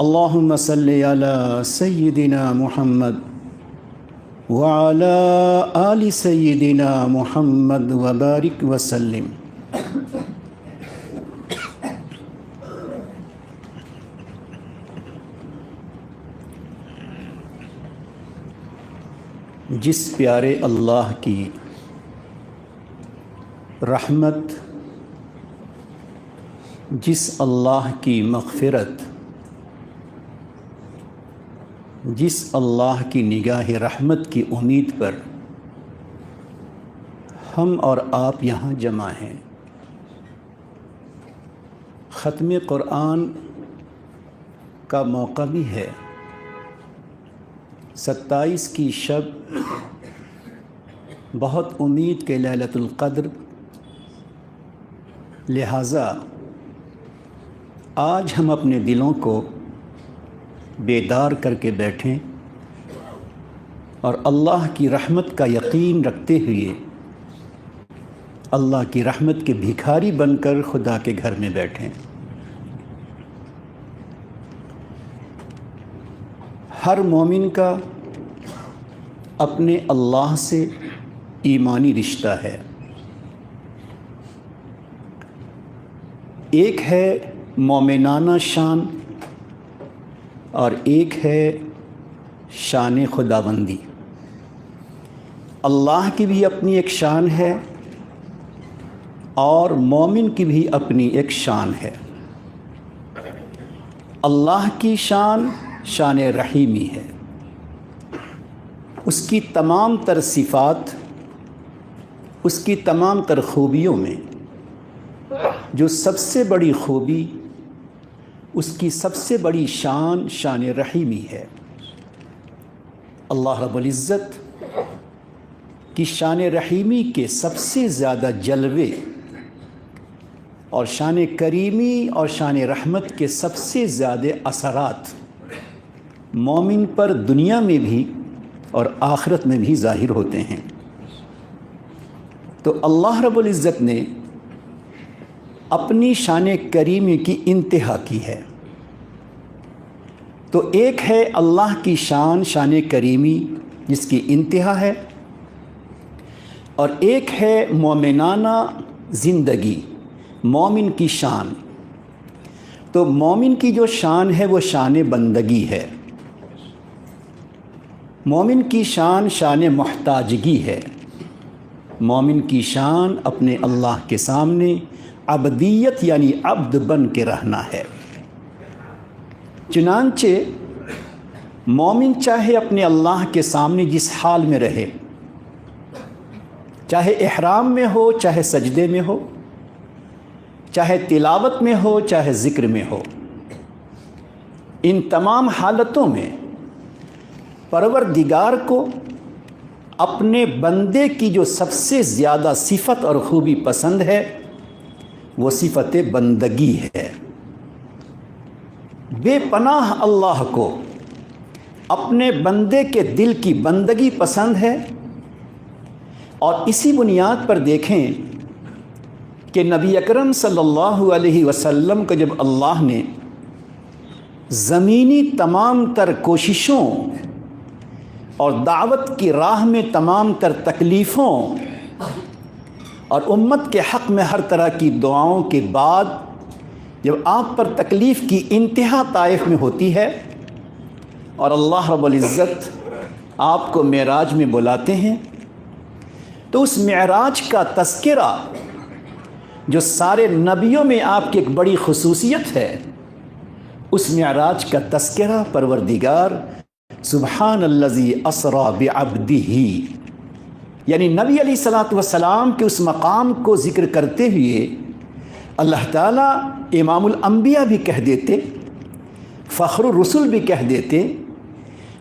اللهم صل على سيدنا محمد وعلى آل سيدنا محمد وبارك وسلم۔ جس پیارے اللہ کی رحمت، جس اللہ کی مغفرت، جس اللہ کی نگاہ رحمت کی امید پر ہم اور آپ یہاں جمع ہیں، ختم قرآن کا موقع بھی ہے۔ 27 کی شب بہت امید کہ لیلۃ القدر، لہٰذا آج ہم اپنے دلوں کو بیدار کر کے بیٹھیں اور اللہ کی رحمت کا یقین رکھتے ہوئے اللہ کی رحمت کے بھکاری بن کر خدا کے گھر میں بیٹھیں۔ ہر مومن کا اپنے اللہ سے ایمانی رشتہ ہے۔ ایک ہے مومنانہ شان اور ایک ہے شان خداوندی۔ اللہ کی بھی اپنی ایک شان ہے اور مومن کی بھی اپنی ایک شان ہے۔ اللہ کی شان شان رحیمی ہے۔ اس کی تمام تر صفات، اس کی تمام تر خوبیوں میں جو سب سے بڑی خوبی، اس کی سب سے بڑی شان شان رحیمی ہے۔ اللہ رب العزت کی شان رحیمی کے سب سے زیادہ جلوے اور شان کریمی اور شان رحمت کے سب سے زیادہ اثرات مومن پر دنیا میں بھی اور آخرت میں بھی ظاہر ہوتے ہیں۔ تو اللہ رب العزت نے اپنی شان کریمی کی انتہا کی ہے۔ تو ایک ہے اللہ کی شان شان کریمی جس کی انتہا ہے، اور ایک ہے مومنانہ زندگی، مومن کی شان۔ تو مومن کی جو شان ہے وہ شان بندگی ہے، مومن کی شان شان محتاجگی ہے، مومن کی شان اپنے اللہ کے سامنے عبدیت یعنی عبد بن کے رہنا ہے۔ چنانچہ مومن چاہے اپنے اللہ کے سامنے جس حال میں رہے، چاہے احرام میں ہو، چاہے سجدے میں ہو، چاہے تلاوت میں ہو، چاہے ذکر میں ہو، ان تمام حالتوں میں پروردگار کو اپنے بندے کی جو سب سے زیادہ صفت اور خوبی پسند ہے وہ صفت بندگی ہے۔ بے پناہ اللہ کو اپنے بندے کے دل کی بندگی پسند ہے، اور اسی بنیاد پر دیکھیں کہ نبی اکرم صلی اللہ علیہ وسلم کو جب اللہ نے زمینی تمام تر کوششوں اور دعوت کی راہ میں تمام تر تکلیفوں اور امت کے حق میں ہر طرح کی دعاؤں کے بعد جب آپ پر تکلیف کی انتہا طائف میں ہوتی ہے اور اللہ رب العزت آپ کو معراج میں بلاتے ہیں، تو اس معراج کا تذکرہ جو سارے نبیوں میں آپ کی ایک بڑی خصوصیت ہے، اس معراج کا تذکرہ پروردگار سبحان الذی اسری بعبدہ، یعنی نبی علیہ الصلوۃ والسلام کے اس مقام کو ذکر کرتے ہوئے اللہ تعالیٰ امام الانبیاء بھی کہہ دیتے، فخر الرسل بھی کہہ دیتے،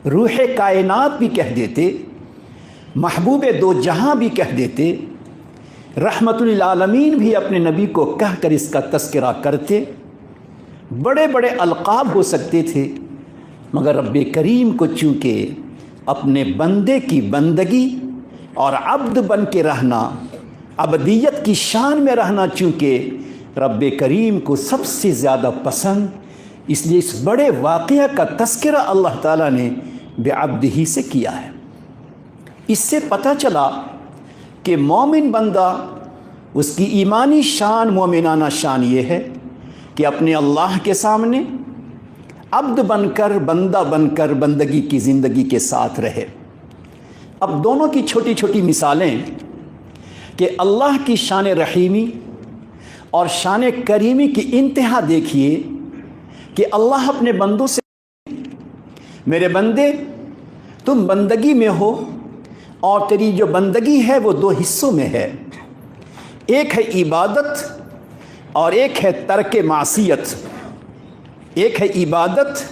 روح کائنات بھی کہہ دیتے، محبوب دو جہاں بھی کہہ دیتے، رحمت للعالمین بھی اپنے نبی کو کہہ کر اس کا تذکرہ کرتے۔ بڑے بڑے القاب ہو سکتے تھے، مگر رب کریم کو چونکہ اپنے بندے کی بندگی اور عبد بن کے رہنا، عبدیت کی شان میں رہنا چونکہ رب کریم کو سب سے زیادہ پسند، اس لیے اس بڑے واقعہ کا تذکرہ اللہ تعالیٰ نے بعبدہ سے کیا ہے۔ اس سے پتہ چلا کہ مومن بندہ، اس کی ایمانی شان، مومنانہ شان یہ ہے کہ اپنے اللہ کے سامنے عبد بن کر، بندہ بن کر بندگی کی زندگی کے ساتھ رہے۔ اب دونوں کی چھوٹی چھوٹی مثالیں کہ اللہ کی شان رحیمی اور شان کریمی کی انتہا دیکھیے کہ اللہ اپنے بندوں سے، میرے بندے تم بندگی میں ہو، اور تیری جو بندگی ہے وہ دو حصوں میں ہے، ایک ہے عبادت اور ایک ہے ترک معصیت، ایک ہے عبادت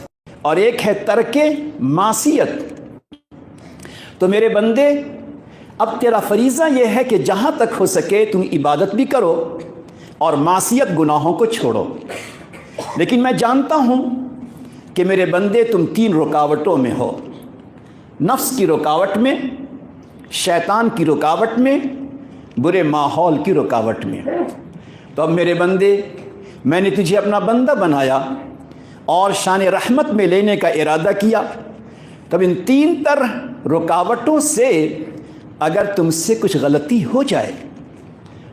اور ایک ہے ترک معصیت۔ تو میرے بندے اب تیرا فریضہ یہ ہے کہ جہاں تک ہو سکے تم عبادت بھی کرو اور معصیت گناہوں کو چھوڑو، لیکن میں جانتا ہوں کہ میرے بندے تم تین رکاوٹوں میں ہو، نفس کی رکاوٹ میں، شیطان کی رکاوٹ میں، برے ماحول کی رکاوٹ میں۔ تو اب میرے بندے میں نے تجھے اپنا بندہ بنایا اور شان رحمت میں لینے کا ارادہ کیا، تب ان تین تر رکاوٹوں سے اگر تم سے کچھ غلطی ہو جائے،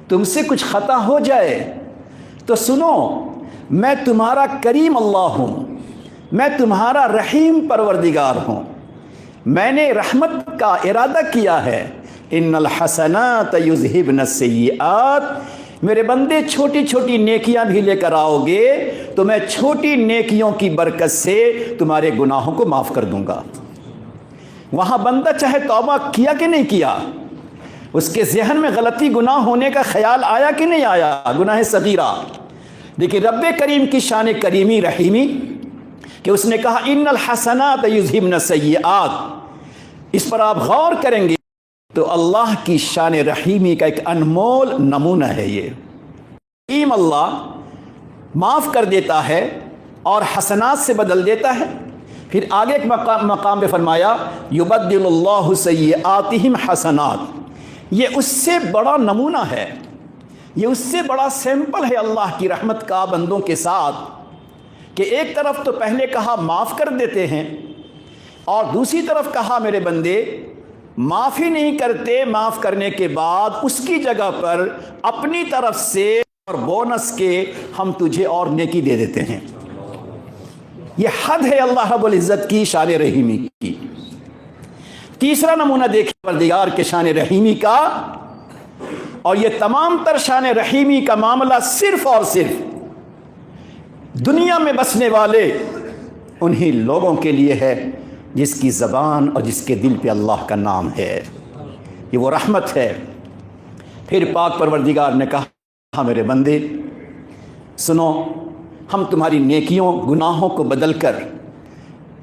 تم سے کچھ خطا ہو جائے، تو سنو، میں تمہارا کریم اللہ ہوں، میں تمہارا رحیم پروردگار ہوں، میں نے رحمت کا ارادہ کیا ہے۔ ان الحسنات یذہبن السیئات، میرے بندے چھوٹی چھوٹی نیکیاں بھی لے کر آؤ گے تو میں چھوٹی نیکیوں کی برکت سے تمہارے گناہوں کو معاف کر دوں گا۔ وہاں بندہ چاہے توبہ کیا کہ نہیں کیا، اس کے ذہن میں غلطی گناہ ہونے کا خیال آیا کہ نہیں آیا، گناہ صغیرہ، لیکن رب کریم کی شان کریمی رحیمی کہ اس نے کہا ان الحسنات یذہبن السیئات، اس پر آپ غور کریں گے تو اللہ کی شان رحیمی کا ایک انمول نمونہ ہے۔ یہ رحیم اللہ معاف کر دیتا ہے اور حسنات سے بدل دیتا ہے۔ پھر آگے ایک مقام پہ فرمایا یبدل اللہ سیئاتہم حسنات، یہ اس سے بڑا نمونہ ہے، یہ اس سے بڑا سیمپل ہے اللہ کی رحمت کا بندوں کے ساتھ، کہ ایک طرف تو پہلے کہا معاف کر دیتے ہیں، اور دوسری طرف کہا میرے بندے معاف ہی نہیں کرتے، معاف کرنے کے بعد اس کی جگہ پر اپنی طرف سے اور بونس کے ہم تجھے اور نیکی دے دیتے ہیں۔ یہ حد ہے اللہ رب العزت کی شان رحیمی کی۔ تیسرا نمونہ دیکھیں پروردگار کے شان رحیمی کا، اور یہ تمام تر شان رحیمی کا معاملہ صرف اور صرف دنیا میں بسنے والے انہی لوگوں کے لیے ہے جس کی زبان اور جس کے دل پہ اللہ کا نام ہے، یہ وہ رحمت ہے۔ پھر پاک پروردگار نے کہا میرے بندے سنو، ہم تمہاری نیکیوں گناہوں کو بدل کر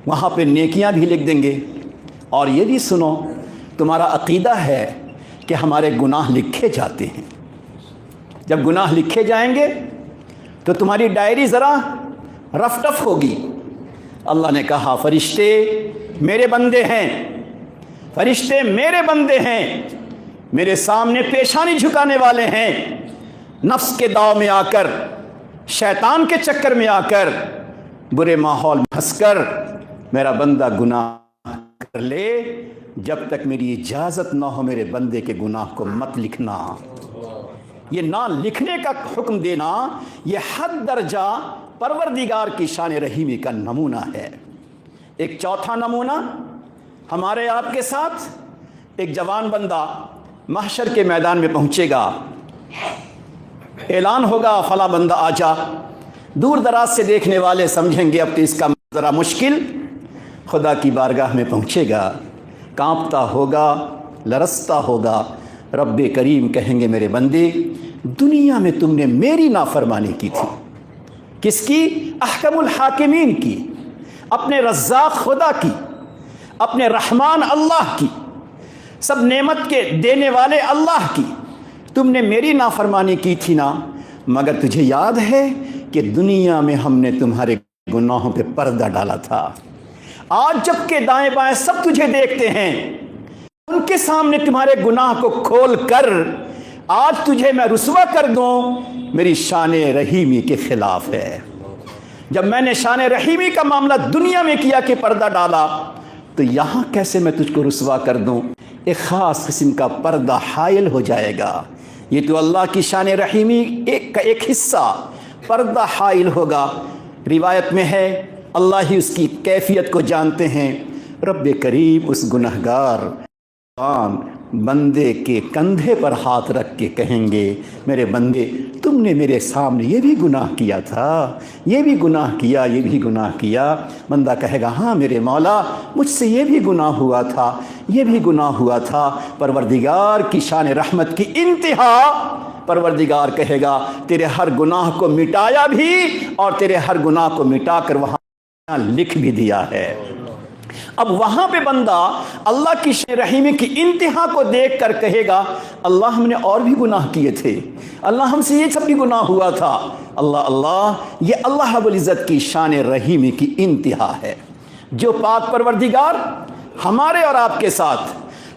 وہاں پہ نیکیاں بھی لکھ دیں گے، اور یہ بھی سنو تمہارا عقیدہ ہے کہ ہمارے گناہ لکھے جاتے ہیں، جب گناہ لکھے جائیں گے تو تمہاری ڈائری ذرا رف ٹف ہوگی۔ اللہ نے کہا فرشتے میرے بندے ہیں، فرشتے میرے بندے ہیں، میرے سامنے پیشانی جھکانے والے ہیں، نفس کے داؤ میں آ کر، شیطان کے چکر میں آ کر، برے ماحول میں پھنس کر میرا بندہ گناہ کر لے، جب تک میری اجازت نہ ہو میرے بندے کے گناہ کو مت لکھنا۔ یہ نہ لکھنے کا حکم دینا یہ حد درجہ پروردگار کی شان رحیمی کا نمونہ ہے۔ ایک چوتھا نمونہ ہمارے آپ کے ساتھ، ایک جوان بندہ محشر کے میدان میں پہنچے گا، اعلان ہوگا فلاں بندہ آ جا، دور دراز سے دیکھنے والے سمجھیں گے اب تو اس کا ذرا مشکل، خدا کی بارگاہ میں پہنچے گا، کانپتا ہوگا، لرزتا ہوگا، رب کریم کہیں گے میرے بندے دنیا میں تم نے میری نافرمانی کی تھی، کس کی؟ احکم الحاکمین کی، اپنے رزاق خدا کی، اپنے رحمان اللہ کی، سب نعمت کے دینے والے اللہ کی، تم نے میری نافرمانی کی تھی نا، مگر تجھے یاد ہے کہ دنیا میں ہم نے تمہارے گناہوں پہ پردہ ڈالا تھا، آج جب کہ دائیں بائیں سب تجھے دیکھتے ہیں، ان کے سامنے تمہارے گناہ کو کھول کر آج تجھے میں رسوا کر دوں، میری شان رحیمی کے خلاف ہے۔ جب میں نے شان رحیمی کا معاملہ دنیا میں کیا کہ پردہ ڈالا، تو یہاں کیسے میں تجھ کو رسوا کر دوں؟ ایک خاص قسم کا پردہ حائل ہو جائے گا۔ یہ تو اللہ کی شان رحیمی کا ایک حصہ پردہ حائل ہوگا۔ روایت میں ہے اللہ ہی اس کی کیفیت کو جانتے ہیں، رب کریم اس گنہگار بندے کے کندھے پر ہاتھ رکھ کے کہیں گے، میرے بندے تم نے میرے سامنے یہ بھی گناہ کیا تھا، یہ بھی گناہ کیا، یہ بھی گناہ کیا۔ بندہ کہے گا ہاں میرے مولا مجھ سے یہ بھی گناہ ہوا تھا، یہ بھی گناہ ہوا تھا۔ پروردگار کی شان رحمت کی انتہا، پروردگار کہے گا تیرے ہر گناہ کو مٹایا بھی، اور تیرے ہر گناہ کو مٹا کر وہاں لکھ بھی دیا ہے۔ اب وہاں پہ بندہ اللہ کی شان رحیمی کی انتہا کو دیکھ کر کہے گا اللہ ہم نے اور بھی گناہ کیے تھے، اللہ ہم سے یہ سب بھی گناہ ہوا تھا۔ اللہ یہ اللہ رب العزت کی شان رحیمی کی انتہا ہے۔ جو پاک پروردگار ہمارے اور آپ کے ساتھ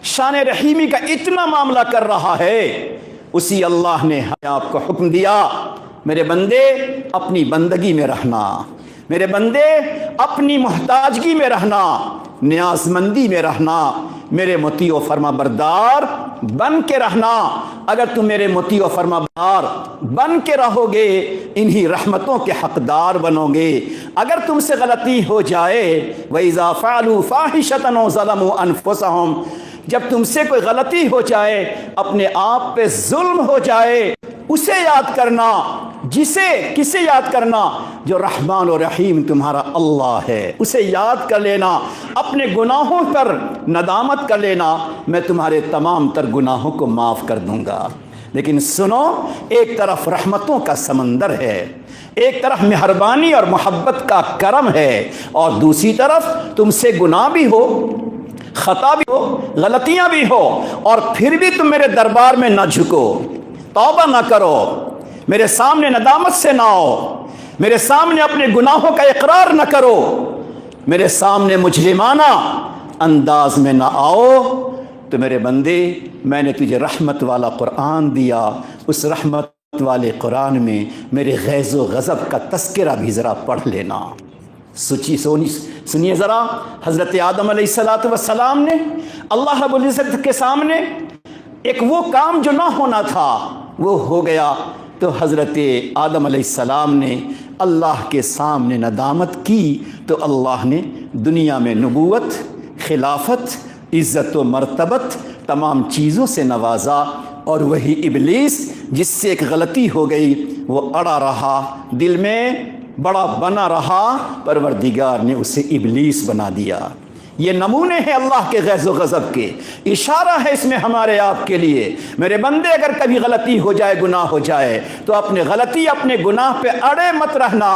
شان رحیمی کا اتنا معاملہ کر رہا ہے، اسی اللہ نے آپ کو حکم دیا میرے بندے اپنی بندگی میں رہنا، میرے بندے اپنی محتاجگی میں رہنا، نیاز مندی میں رہنا، میرے مطیع و فرما بردار بن کے رہنا۔ اگر تم میرے مطیع و فرما بردار بن کے رہو گے انہی رحمتوں کے حقدار بنو گے۔ اگر تم سے غلطی ہو جائے وَإِذَا فَعَلُوا فَاحِشَةً أَوْ ظَلَمُوا أَنفُسَهُمْ، جب تم سے کوئی غلطی ہو جائے، اپنے آپ پہ ظلم ہو جائے، اسے یاد کرنا، کسے یاد کرنا؟ جو رحمان و رحیم تمہارا اللہ ہے، اسے یاد کر لینا، اپنے گناہوں پر ندامت کر لینا، میں تمہارے تمام تر گناہوں کو معاف کر دوں گا۔ لیکن سنو، ایک طرف رحمتوں کا سمندر ہے، ایک طرف مہربانی اور محبت کا کرم ہے، اور دوسری طرف تم سے گناہ بھی ہو، خطا بھی ہو، غلطیاں بھی ہو، اور پھر بھی تم میرے دربار میں نہ جھکو، توبہ نہ کرو، میرے سامنے ندامت سے نہ آؤ، میرے سامنے اپنے گناہوں کا اقرار نہ کرو، میرے سامنے مجرمانہ انداز میں نہ آؤ، تو میرے بندے میں نے تجھے رحمت والا قرآن دیا، اس رحمت والے قرآن میں میرے غیظ و غضب کا تذکرہ بھی ذرا پڑھ لینا۔ سنیے ذرا، حضرت آدم علیہ السلام نے اللہ رب العزت کے سامنے ایک وہ کام جو نہ ہونا تھا وہ ہو گیا، تو حضرت آدم علیہ السلام نے اللہ کے سامنے ندامت کی، تو اللہ نے دنیا میں نبوت، خلافت، عزت و مرتبت تمام چیزوں سے نوازا، اور وہی ابلیس جس سے ایک غلطی ہو گئی وہ اڑا رہا، دل میں بڑا بنا رہا، پروردگار نے اسے ابلیس بنا دیا۔ یہ نمونے ہیں اللہ کے غیظ و غضب کے، اشارہ ہے اس میں ہمارے آپ کے لیے، میرے بندے اگر کبھی غلطی ہو جائے، گناہ ہو جائے، تو اپنے غلطی، اپنے گناہ پہ اڑے مت رہنا،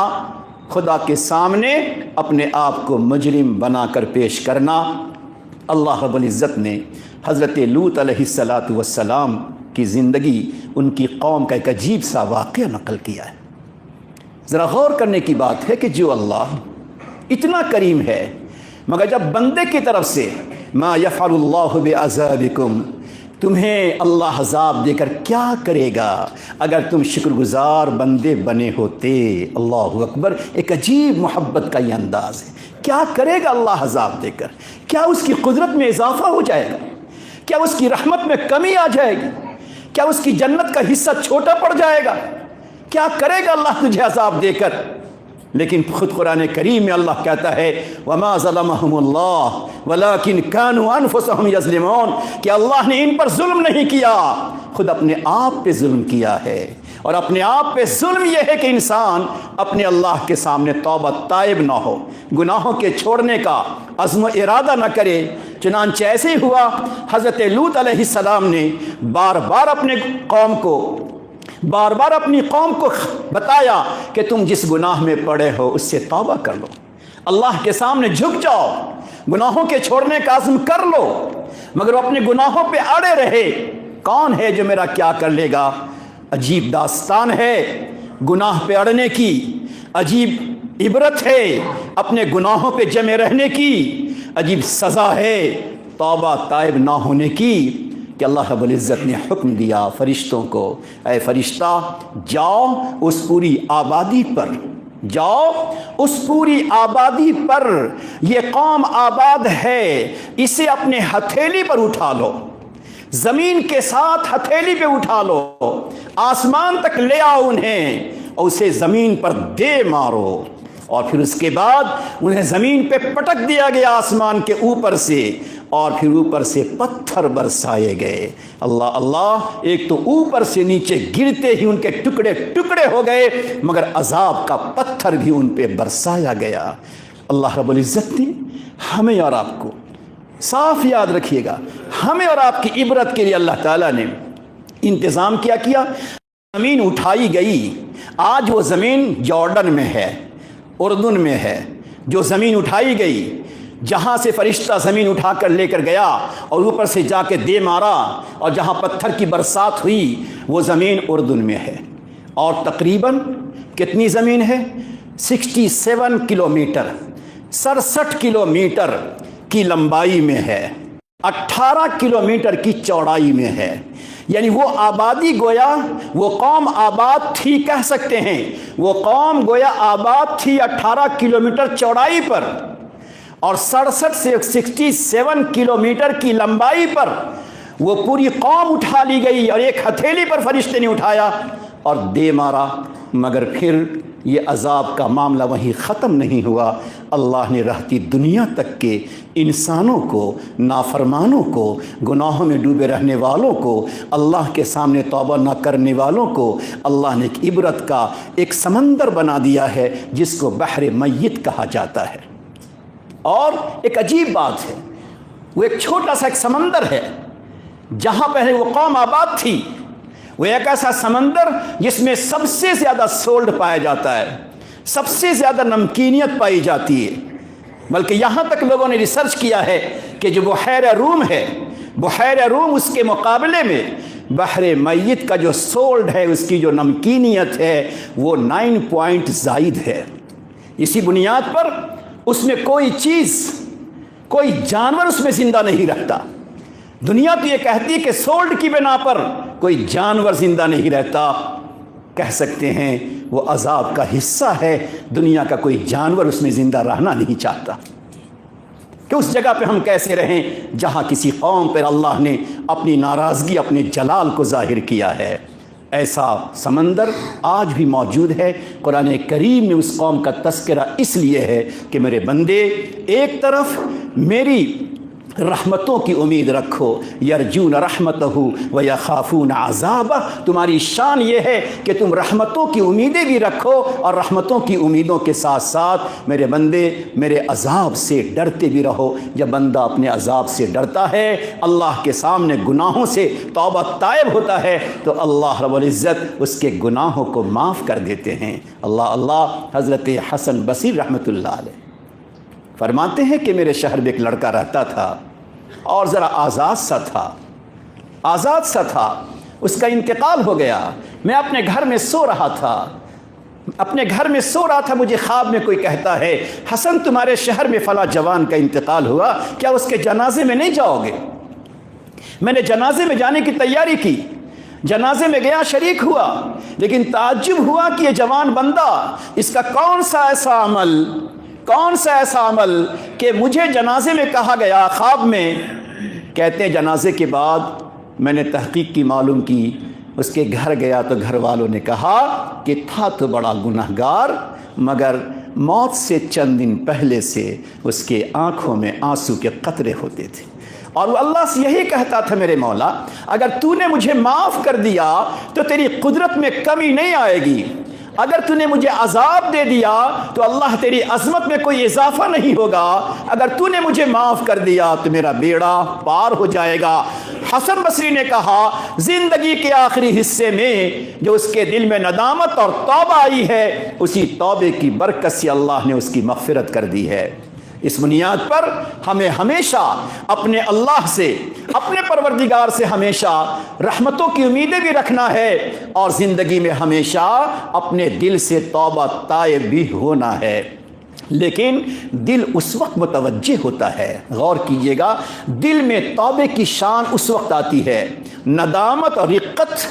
خدا کے سامنے اپنے آپ کو مجرم بنا کر پیش کرنا۔ اللہ رب العزت نے حضرت لوط علیہ السلام کی زندگی، ان کی قوم کا ایک عجیب سا واقعہ نقل کیا ہے۔ ذرا غور کرنے کی بات ہے کہ جو اللہ اتنا کریم ہے، مگر جب بندے کی طرف سے ما یفعل اللہ بعذابکم، تمہیں اللہ عذاب دے کر کیا کرے گا اگر تم شکر گزار بندے بنے ہوتے۔ اللہ اکبر، ایک عجیب محبت کا یہ انداز ہے۔ کیا کرے گا اللہ عذاب دے کر؟ کیا اس کی قدرت میں اضافہ ہو جائے گا؟ کیا اس کی رحمت میں کمی آ جائے گی؟ کیا اس کی جنت کا حصہ چھوٹا پڑ جائے گا؟ کیا کرے گا اللہ تجھے عذاب دے کر؟ لیکن خود قرآن کریم میں اللہ کہتا ہے وَمَا ظَلَمَهُمُ اللَّهُ وَلَكِنْ كَانُوا أَنفُسَهُمْ يَظْلِمُونَ، کہ اللہ نے ان پر ظلم نہیں کیا، خود اپنے آپ پہ ظلم کیا ہے۔ اور اپنے آپ پہ ظلم یہ ہے کہ انسان اپنے اللہ کے سامنے توبہ تائب نہ ہو، گناہوں کے چھوڑنے کا عزم و ارادہ نہ کرے۔ چنانچہ ایسے ہی ہوا، حضرت لوط علیہ السلام نے بار بار اپنی قوم کو بتایا کہ تم جس گناہ میں پڑے ہو اس سے توبہ کر لو، اللہ کے سامنے جھک جاؤ، گناہوں کے چھوڑنے کا عزم کر لو، مگر وہ اپنے گناہوں پہ اڑے رہے۔ کون ہے جو میرا کیا کر لے گا؟ عجیب داستان ہے گناہ پہ اڑنے کی، عجیب عبرت ہے اپنے گناہوں پہ جمے رہنے کی، عجیب سزا ہے توبہ تائب نہ ہونے کی، کہ اللہ رب العزت نے حکم دیا فرشتوں کو، اے فرشتہ جاؤ اس پوری آبادی پر جاؤ اس پوری آبادی پر یہ قوم آباد ہے، اسے اپنے ہتھیلی پر اٹھا لو، زمین کے ساتھ ہتھیلی پہ اٹھا لو، آسمان تک لے آؤ انہیں اور اسے زمین پر دے مارو۔ اور پھر اس کے بعد انہیں زمین پہ پٹک دیا گیا آسمان کے اوپر سے، اور پھر اوپر سے پتھر برسائے گئے۔ اللہ اللہ، ایک تو اوپر سے نیچے گرتے ہی ان کے ٹکڑے ٹکڑے ہو گئے، مگر عذاب کا پتھر بھی ان پہ برسایا گیا۔ اللہ رب العزت نے ہمیں اور آپ کو، صاف یاد رکھیے گا، ہمیں اور آپ کی عبرت کے لیے اللہ تعالیٰ نے انتظام کیا زمین اٹھائی گئی۔ آج وہ زمین جارڈن میں ہے، اردن میں ہے، جو زمین اٹھائی گئی، جہاں سے فرشتہ زمین اٹھا کر لے کر گیا اور اوپر سے جا کے دے مارا، اور جہاں پتھر کی برسات ہوئی وہ زمین اردن میں ہے۔ اور تقریباً کتنی زمین ہے؟ 67 کلومیٹر، 67 کلومیٹر کی لمبائی میں ہے، 18 کلومیٹر کی چوڑائی میں ہے۔ یعنی وہ آبادی گویا وہ قوم آباد تھی، کہہ سکتے ہیں وہ قوم گویا آباد تھی 18 کلومیٹر چوڑائی پر، اور 67 کلومیٹر کی لمبائی پر وہ پوری قوم اٹھا لی گئی، اور ایک ہتھیلی پر فرشتے نے اٹھایا اور دے مارا۔ مگر پھر یہ عذاب کا معاملہ وہیں ختم نہیں ہوا، اللہ نے رہتی دنیا تک کے انسانوں کو، نافرمانوں کو، گناہوں میں ڈوبے رہنے والوں کو، اللہ کے سامنے توبہ نہ کرنے والوں کو اللہ نے ایک عبرت کا ایک سمندر بنا دیا ہے جس کو بحر میت کہا جاتا ہے۔ اور ایک عجیب بات ہے، وہ ایک چھوٹا سا ایک سمندر ہے، جہاں پہلے وہ قوم آباد تھی، وہ ایک ایسا سمندر جس میں سب سے زیادہ سولٹ پایا جاتا ہے، سب سے زیادہ نمکینیت پائی جاتی ہے۔ بلکہ یہاں تک لوگوں نے ریسرچ کیا ہے کہ جو بحیرہ روم ہے، بحیرہ روم اس کے مقابلے میں بحر میت کا جو سولٹ ہے، اس کی جو نمکینیت ہے وہ 9 پوائنٹ زائد ہے۔ اسی بنیاد پر اس میں کوئی چیز، کوئی جانور اس میں زندہ نہیں رہتا۔ دنیا تو یہ کہتی ہے کہ سولٹ کی بنا پر کوئی جانور زندہ نہیں رہتا، کہہ سکتے ہیں وہ عذاب کا حصہ ہے، دنیا کا کوئی جانور اس میں زندہ رہنا نہیں چاہتا کہ اس جگہ پہ ہم کیسے رہیں جہاں کسی قوم پر اللہ نے اپنی ناراضگی، اپنے جلال کو ظاہر کیا ہے۔ ایسا سمندر آج بھی موجود ہے۔ قرآن کریم میں اس قوم کا تذکرہ اس لیے ہے کہ میرے بندے ایک طرف میری رحمتوں کی امید رکھو، یرجون رحمتہ ویخافون عذابہ، تمہاری شان یہ ہے کہ تم رحمتوں کی امیدیں بھی رکھو، اور رحمتوں کی امیدوں کے ساتھ ساتھ میرے بندے میرے عذاب سے ڈرتے بھی رہو۔ جب بندہ اپنے عذاب سے ڈرتا ہے، اللہ کے سامنے گناہوں سے توبہ تائب ہوتا ہے، تو اللہ رب العزت اس کے گناہوں کو معاف کر دیتے ہیں۔ اللہ اللہ۔ حضرت حسن بصری رحمۃ اللہ علیہ فرماتے ہیں کہ میرے شہر میں ایک لڑکا رہتا تھا اور ذرا آزاد سا تھا، اس کا انتقال ہو گیا۔ میں اپنے گھر میں سو رہا تھا، مجھے خواب میں کوئی کہتا ہے حسن تمہارے شہر میں فلاں جوان کا انتقال ہوا، کیا اس کے جنازے میں نہیں جاؤ گے؟ میں نے جنازے میں جانے کی تیاری کی، جنازے میں گیا، شریک ہوا، لیکن تعجب ہوا کہ یہ جوان بندہ، اس کا کون سا ایسا عمل کہ مجھے جنازے میں کہا گیا خواب میں۔ کہتے ہیں جنازے کے بعد میں نے تحقیق کی، معلوم کی، اس کے گھر گیا تو گھر والوں نے کہا کہ تھا تو بڑا گنہگار، مگر موت سے چند دن پہلے سے اس کے آنکھوں میں آنسو کے قطرے ہوتے تھے، اور وہ اللہ سے یہی کہتا تھا میرے مولا اگر تو نے مجھے معاف کر دیا تو تیری قدرت میں کمی نہیں آئے گی، اگر تو نے مجھے عذاب دے دیا تو اللہ تیری عظمت میں کوئی اضافہ نہیں ہوگا، اگر تو نے مجھے معاف کر دیا تو میرا بیڑا پار ہو جائے گا۔ حسن بصری نے کہا زندگی کے آخری حصے میں جو اس کے دل میں ندامت اور توبہ آئی ہے، اسی توبے کی برکت سے اللہ نے اس کی مغفرت کر دی ہے۔ اس بنیاد پر ہمیں ہمیشہ اپنے اللہ سے، اپنے پروردگار سے ہمیشہ رحمتوں کی امیدیں بھی رکھنا ہے، اور زندگی میں ہمیشہ اپنے دل سے توبہ طائب بھی ہونا ہے۔ لیکن دل اس وقت متوجہ ہوتا ہے، غور کیجئے گا، دل میں توبے کی شان اس وقت آتی ہے، ندامت اور رقت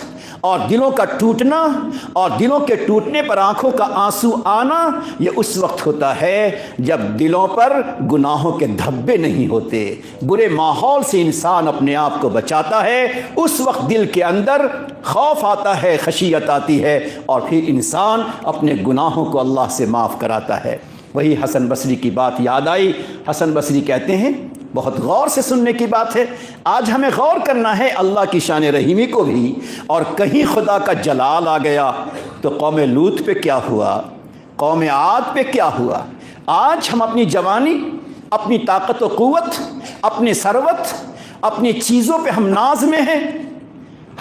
اور دلوں کا ٹوٹنا اور دلوں کے ٹوٹنے پر آنکھوں کا آنسو آنا یہ اس وقت ہوتا ہے جب دلوں پر گناہوں کے دھبے نہیں ہوتے، برے ماحول سے انسان اپنے آپ کو بچاتا ہے، اس وقت دل کے اندر خوف آتا ہے، خشیت آتی ہے، اور پھر انسان اپنے گناہوں کو اللہ سے معاف کراتا ہے۔ وہی حسن بصری کی بات یاد آئی۔ حسن بصری کہتے ہیں، بہت غور سے سننے کی بات ہے، آج ہمیں غور کرنا ہے اللہ کی شان رحیمی کو بھی، اور کہیں خدا کا جلال آ گیا تو قوم لوط پہ کیا ہوا، قوم عاد پہ کیا ہوا۔ آج ہم اپنی جوانی، اپنی طاقت و قوت، اپنی ثروت، اپنی چیزوں پہ ہم ناز میں ہیں،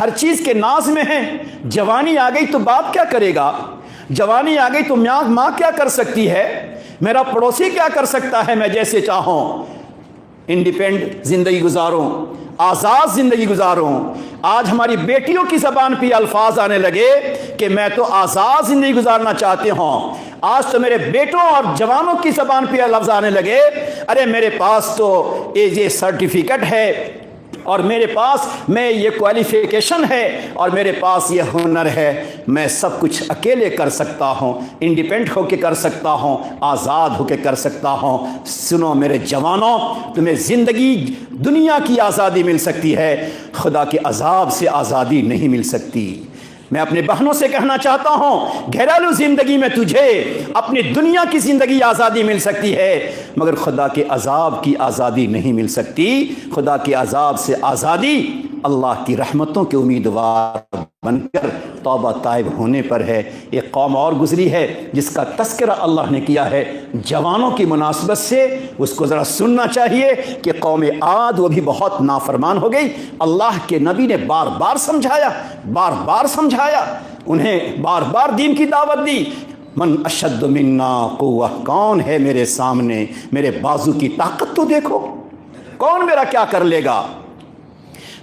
ہر چیز کے ناز میں ہیں۔ جوانی آ گئی تو باپ کیا کرے گا، جوانی آ گئی تو ماں کیا کر سکتی ہے، میرا پڑوسی کیا کر سکتا ہے، میں جیسے چاہوں انڈیپینڈنٹ زندگی گزاروں، آزاد زندگی گزاروں۔ آج ہماری بیٹیوں کی زبان پہ الفاظ آنے لگے کہ میں تو آزاد زندگی گزارنا چاہتے ہوں۔ آج تو میرے بیٹوں اور جوانوں کی زبان پہ لفظ آنے لگے، ارے میرے پاس تو یہ سرٹیفکیٹ ہے، اور میرے پاس میں یہ کوالیفیکیشن ہے، اور میرے پاس یہ ہنر ہے، میں سب کچھ اکیلے کر سکتا ہوں، انڈیپینڈنٹ ہو کے کر سکتا ہوں، آزاد ہو کے کر سکتا ہوں۔ سنو میرے جوانوں، تمہیں زندگی دنیا کی آزادی مل سکتی ہے، خدا کے عذاب سے آزادی نہیں مل سکتی۔ میں اپنے بہنوں سے کہنا چاہتا ہوں، گھریلو زندگی میں تجھے اپنی دنیا کی زندگی آزادی مل سکتی ہے، مگر خدا کے عذاب کی آزادی نہیں مل سکتی۔ خدا کے عذاب سے آزادی اللہ کی رحمتوں کے امیدوار بن کر توبہ طائب ہونے پر ہے۔ ایک قوم اور گزری ہے جس کا تذکرہ اللہ نے کیا ہے جوانوں کی مناسبت سے، اس کو ذرا سننا چاہیے کہ قوم عاد وہ بھی بہت نافرمان ہو گئی۔ اللہ کے نبی نے بار بار سمجھایا، انہیں بار بار دین کی دعوت دی۔ من اشد منا قوہ، کون ہے میرے سامنے، میرے بازو کی طاقت تو دیکھو، کون میرا کیا کر لے گا۔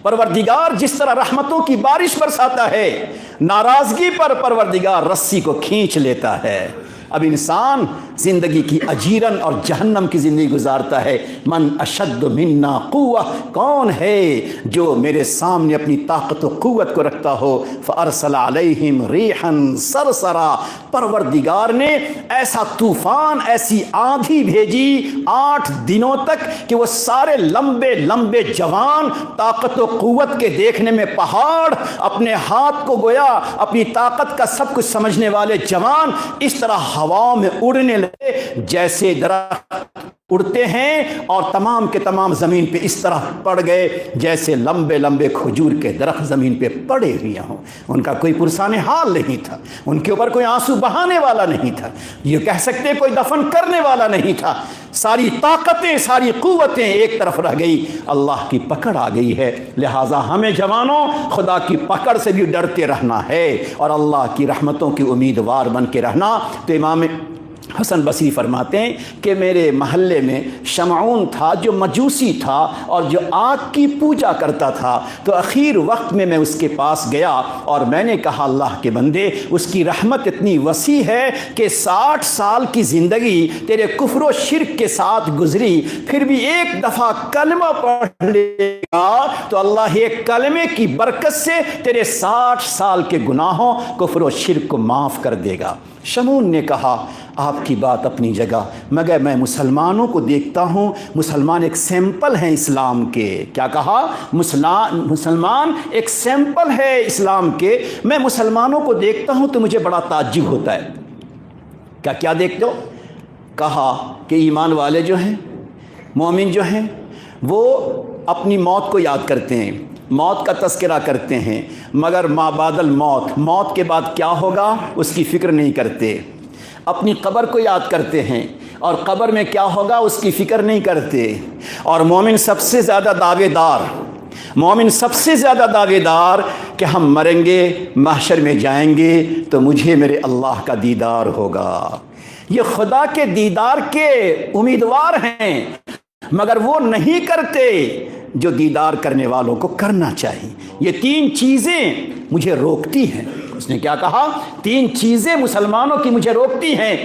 پروردگار جس طرح رحمتوں کی بارش برساتا ہے، ناراضگی پر پروردگار رسی کو کھینچ لیتا ہے۔ اب انسان زندگی کی اجیرن اور جہنم کی زندگی گزارتا ہے۔ من اشد منا قوہ، کون ہے جو میرے سامنے اپنی طاقت و قوت کو رکھتا ہو۔ فارسل علیہم ریحا صرصرا، پروردگار نے ایسا طوفان، ایسی آندھی بھیجی 8 دنوں تک کہ وہ سارے لمبے لمبے جوان طاقت و قوت کے دیکھنے میں پہاڑ، اپنے ہاتھ کو گویا اپنی طاقت کا سب کچھ سمجھنے والے جوان اس طرح ہواؤں میں اڑنے لگے جیسے درخت اڑتے ہیں، اور تمام کے تمام زمین پہ اس طرح پڑ گئے جیسے لمبے لمبے کھجور کے درخت زمین پہ پڑے ہوئے ہوں۔ ان کا کوئی پرسان حال نہیں تھا، ان کے اوپر کوئی آنسو بہانے والا نہیں تھا، یہ کہہ سکتے کوئی دفن کرنے والا نہیں تھا۔ ساری طاقتیں، ساری قوتیں ایک طرف رہ گئی، اللہ کی پکڑ آ گئی ہے۔ لہٰذا ہمیں جوانوں خدا کی پکڑ سے بھی ڈرتے رہنا ہے اور اللہ کی رحمتوں کی امیدوار بن کے رہنا۔ تو امام حسن بصری فرماتے ہیں کہ میرے محلے میں شمعون تھا جو مجوسی تھا اور جو آگ کی پوجا کرتا تھا، تو اخیر وقت میں اس کے پاس گیا اور میں نے کہا اللہ کے بندے، اس کی رحمت اتنی وسیع ہے کہ 60 سال کی زندگی تیرے کفر و شرک کے ساتھ گزری، پھر بھی ایک دفعہ کلمہ پڑھ لے گا تو اللہ ایک کلمے کی برکت سے تیرے 60 سال کے گناہوں، کفر و شرک کو معاف کر دے گا۔ شمعون نے کہا آپ کی بات اپنی جگہ، مگر میں مسلمانوں کو دیکھتا ہوں، مسلمان ایک سیمپل ہیں اسلام کے۔ کیا کہا؟ مسلمان ایک سیمپل ہے اسلام کے، میں مسلمانوں کو دیکھتا ہوں تو مجھے بڑا تعجب ہوتا ہے۔ کیا دیکھتے ہو؟ کہا کہ ایمان والے جو ہیں، مومن جو ہیں، وہ اپنی موت کو یاد کرتے ہیں، موت کا تذکرہ کرتے ہیں، مگر ما بعد الموت، موت کے بعد کیا ہوگا اس کی فکر نہیں کرتے۔ اپنی قبر کو یاد کرتے ہیں اور قبر میں کیا ہوگا اس کی فکر نہیں کرتے۔ اور مومن سب سے زیادہ دعوے دار کہ ہم مریں گے، محشر میں جائیں گے تو مجھے میرے اللہ کا دیدار ہوگا۔ یہ خدا کے دیدار کے امیدوار ہیں، مگر وہ نہیں کرتے جو دیدار کرنے والوں کو کرنا چاہیے۔ یہ 3 چیزیں مجھے روکتی ہیں۔ اس نے کیا کہا؟ 3 چیزیں مسلمانوں کی مجھے روکتی ہیں۔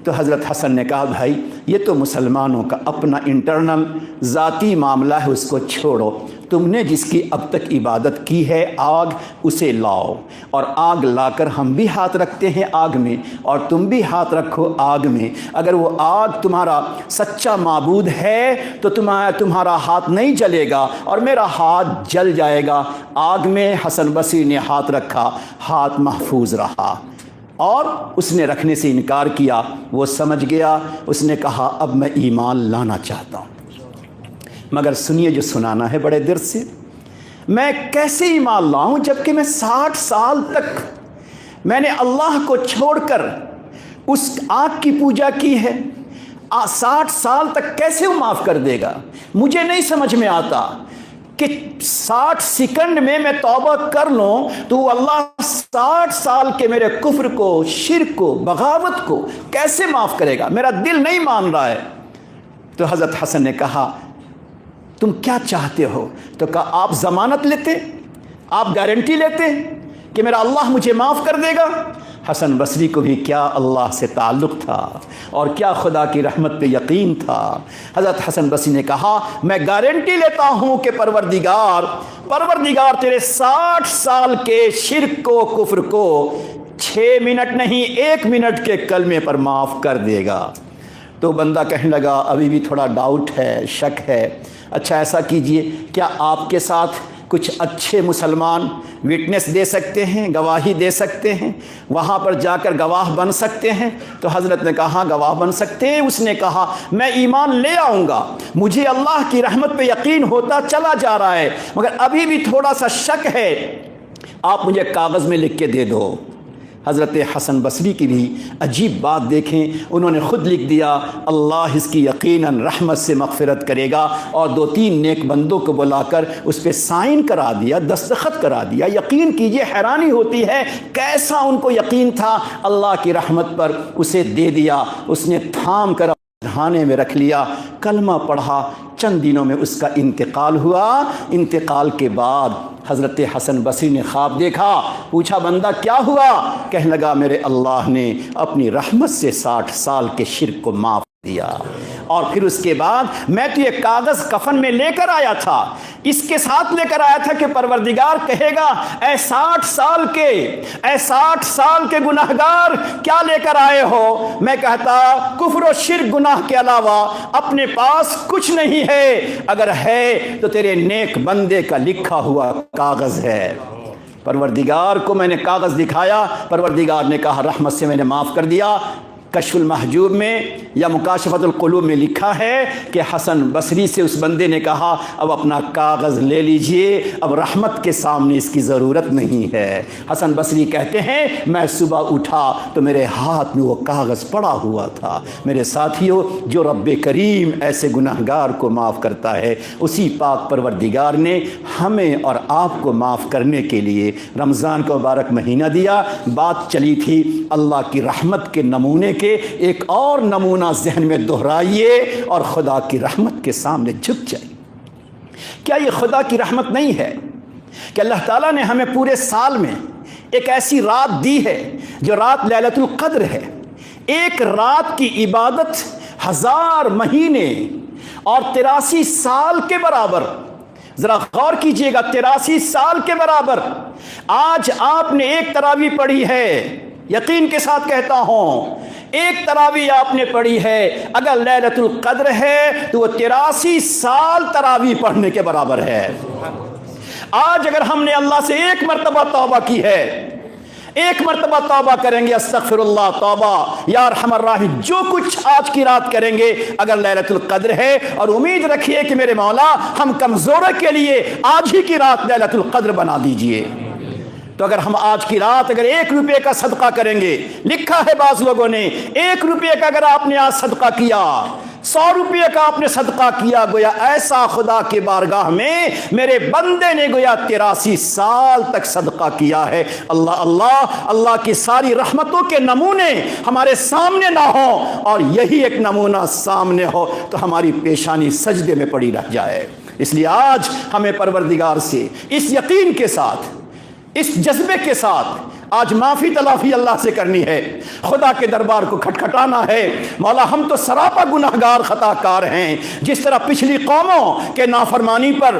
تو حضرت حسن نے کہا بھائی یہ تو مسلمانوں کا اپنا انٹرنل ذاتی معاملہ ہے، اس کو چھوڑو، تم نے جس کی اب تک عبادت کی ہے آگ اسے لاؤ، اور آگ لا کر ہم بھی ہاتھ رکھتے ہیں آگ میں اور تم بھی ہاتھ رکھو آگ میں، اگر وہ آگ تمہارا سچا معبود ہے تو تمہارا ہاتھ نہیں جلے گا اور میرا ہاتھ جل جائے گا۔ آگ میں حسن بصری نے ہاتھ رکھا، ہاتھ محفوظ رہا، اور اس نے رکھنے سے انکار کیا۔ وہ سمجھ گیا، اس نے کہا اب میں ایمان لانا چاہتا ہوں، مگر سنیے جو سنانا ہے بڑے دیر سے، میں کیسے ایمان لاؤں جبکہ میں 60 سال تک میں نے اللہ کو چھوڑ کر اس آگ کی پوجا کی ہے، 60 سال تک کیسے وہ معاف کر دے گا؟ مجھے نہیں سمجھ میں آتا کہ 60 سیکنڈ میں توبہ کر لوں تو اللہ 60 سال کے میرے کفر کو، شرک کو، بغاوت کو کیسے معاف کرے گا؟ میرا دل نہیں مان رہا ہے۔ تو حضرت حسن نے کہا تم کیا چاہتے ہو؟ تو کہا آپ ضمانت لیتے، آپ گارنٹی لیتے کہ میرا اللہ مجھے معاف کر دے گا۔ حسن بصری کو بھی کیا اللہ سے تعلق تھا اور کیا خدا کی رحمت پہ یقین تھا۔ حضرت حسن بصری نے کہا میں گارنٹی لیتا ہوں کہ پروردگار تیرے 60 سال کے شرک کو، کفر کو 6 منٹ نہیں 1 منٹ کے کلمے پر معاف کر دے گا۔ تو بندہ کہنے لگا ابھی بھی تھوڑا ڈاؤٹ ہے، شک ہے۔ اچھا ایسا کیجئے، کیا آپ کے ساتھ کچھ اچھے مسلمان وٹنس دے سکتے ہیں، گواہی دے سکتے ہیں، وہاں پر جا کر گواہ بن سکتے ہیں؟ تو حضرت نے کہا گواہ بن سکتے ہیں۔ اس نے کہا میں ایمان لے آؤں گا، مجھے اللہ کی رحمت پہ یقین ہوتا چلا جا رہا ہے، مگر ابھی بھی تھوڑا سا شک ہے، آپ مجھے کاغذ میں لکھ کے دے دو۔ حضرت حسن بصری کی بھی عجیب بات دیکھیں، انہوں نے خود لکھ دیا اللہ اس کی یقیناً رحمت سے مغفرت کرے گا، اور 2-3 نیک بندوں کو بلا کر اس پہ سائن کرا دیا، دستخط کرا دیا۔ یقین کیجئے حیرانی ہوتی ہے کیسا ان کو یقین تھا اللہ کی رحمت پر، اسے دے دیا۔ اس نے تھام کر دھانے میں رکھ لیا، کلمہ پڑھا، چند دنوں میں اس کا انتقال ہوا۔ انتقال کے بعد حضرت حسن بصری نے خواب دیکھا، پوچھا بندہ کیا ہوا؟ کہنے لگا میرے اللہ نے اپنی رحمت سے 60 سال کے شرک کو معاف دیا، اور پھر اس کے بعد میں تو یہ کاغذ کفن میں لے کر آیا تھا، اس کے ساتھ لے کر آیا تھا کہ پروردگار کہے گا اے 60 سال کے گناہگار کیا لے کر آئے ہو؟ میں کہتا کفر و شرک گناہ کے علاوہ اپنے پاس کچھ نہیں ہے، اگر ہے تو تیرے نیک بندے کا لکھا ہوا کاغذ ہے۔ پروردگار کو میں نے کاغذ دکھایا، پروردگار نے کہا رحمت سے میں نے معاف کر دیا۔ کشف المحجوب میں یا مکاشفت القلوب میں لکھا ہے کہ حسن بصری سے اس بندے نے کہا اب اپنا کاغذ لے لیجئے، اب رحمت کے سامنے اس کی ضرورت نہیں ہے۔ حسن بصری کہتے ہیں میں صبح اٹھا تو میرے ہاتھ میں وہ کاغذ پڑا ہوا تھا۔ میرے ساتھیوں، جو رب کریم ایسے گناہگار کو معاف کرتا ہے، اسی پاک پروردگار نے ہمیں اور آپ کو معاف کرنے کے لیے رمضان کا مبارک مہینہ دیا۔ بات چلی تھی اللہ کی رحمت کے نمونے کے، ایک اور نمونہ ذہن میں دہرائیے اور خدا کی رحمت کے سامنے جھک جائیے۔ کیا یہ خدا کی رحمت نہیں ہے کہ اللہ تعالیٰ نے ہمیں پورے سال میں ایک ایسی رات دی ہے جو رات لیلۃ القدر ہے؟ ایک رات کی عبادت 1000 مہینے اور 83 سال کے برابر۔ ذرا غور کیجئے گا، 83 سال کے برابر۔ آج آپ نے ایک تراویح پڑھی ہے، یقین کے ساتھ کہتا ہوں ایک تراویح آپ نے پڑھی ہے، اگر لیلۃ القدر ہے تو وہ 83 سال تراویح پڑھنے کے برابر ہے۔ آج اگر ہم نے اللہ سے ایک مرتبہ توبہ کی ہے، ایک مرتبہ توبہ کریں گے، استغفر اللہ، توبہ یا ارحم الراحمین، جو کچھ آج کی رات کریں گے اگر لیلۃ القدر ہے، اور امید رکھیے کہ میرے مولا ہم کمزوروں کے لیے آج ہی کی رات لیلۃ القدر بنا دیجئے۔ تو اگر ہم آج کی رات اگر 1 روپے کا صدقہ کریں گے، لکھا ہے بعض لوگوں نے 1 روپے کا اگر آپ نے آج صدقہ کیا، 100 روپے کا آپ نے صدقہ کیا، گویا ایسا خدا کے بارگاہ میں میرے بندے نے گویا 83 سال تک صدقہ کیا ہے۔ اللہ کی ساری رحمتوں کے نمونے ہمارے سامنے نہ ہوں، اور یہی ایک نمونہ سامنے ہو تو ہماری پیشانی سجدے میں پڑی رہ جائے۔ اس لیے آج ہمیں پروردگار سے اس یقین کے ساتھ، اس جذبے کے ساتھ آج معافی تلافی اللہ سے کرنی ہے، خدا کے دربار کو کھٹکھٹانا ہے، مولا ہم تو سراپا گناہگار خطا کار ہیں۔ جس طرح پچھلی قوموں کے نافرمانی پر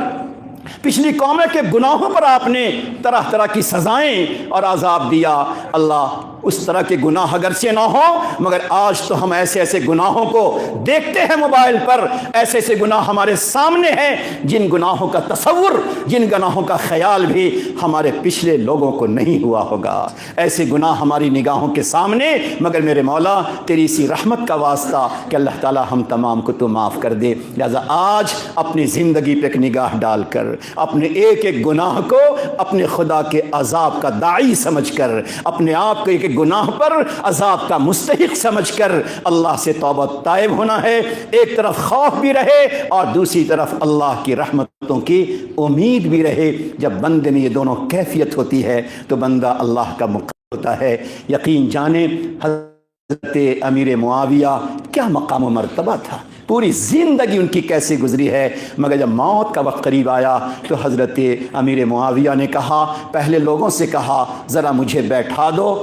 پچھلی قوموں کے گناہوں پر آپ نے طرح طرح کی سزائیں اور عذاب دیا۔ اللہ اس طرح کے گناہ اگر سے نہ ہو، مگر آج تو ہم ایسے ایسے گناہوں کو دیکھتے ہیں موبائل پر، ایسے ایسے گناہ ہمارے سامنے ہیں جن گناہوں کا تصور، جن گناہوں کا خیال بھی ہمارے پچھلے لوگوں کو نہیں ہوا ہوگا۔ ایسے گناہ ہماری نگاہوں کے سامنے، مگر میرے مولا تیری اسی رحمت کا واسطہ کہ اللہ تعالی ہم تمام کو تو معاف کر دے۔ لہذا آج اپنی زندگی پہ ایک نگاہ ڈال کر اپنے ایک ایک گناہ کو اپنے خدا کے عذاب کا داعی سمجھ کر، اپنے آپ کو ایک ایک گناہ پر عذاب کا مستحق سمجھ کر اللہ سے توبہ طائب ہونا ہے۔ ایک طرف خوف بھی رہے اور دوسری طرف اللہ کی رحمتوں کی امید بھی رہے۔ جب بندے میں یہ دونوں کیفیت ہوتی ہے تو بندہ اللہ کا مقرب ہوتا ہے۔ یقین جانے حضرت امیر معاویہ کیا مقام و مرتبہ تھا، پوری زندگی ان کی کیسے گزری ہے، مگر جب موت کا وقت قریب آیا تو حضرت امیر معاویہ نے کہا، پہلے لوگوں سے کہا ذرا مجھے بیٹھا دو۔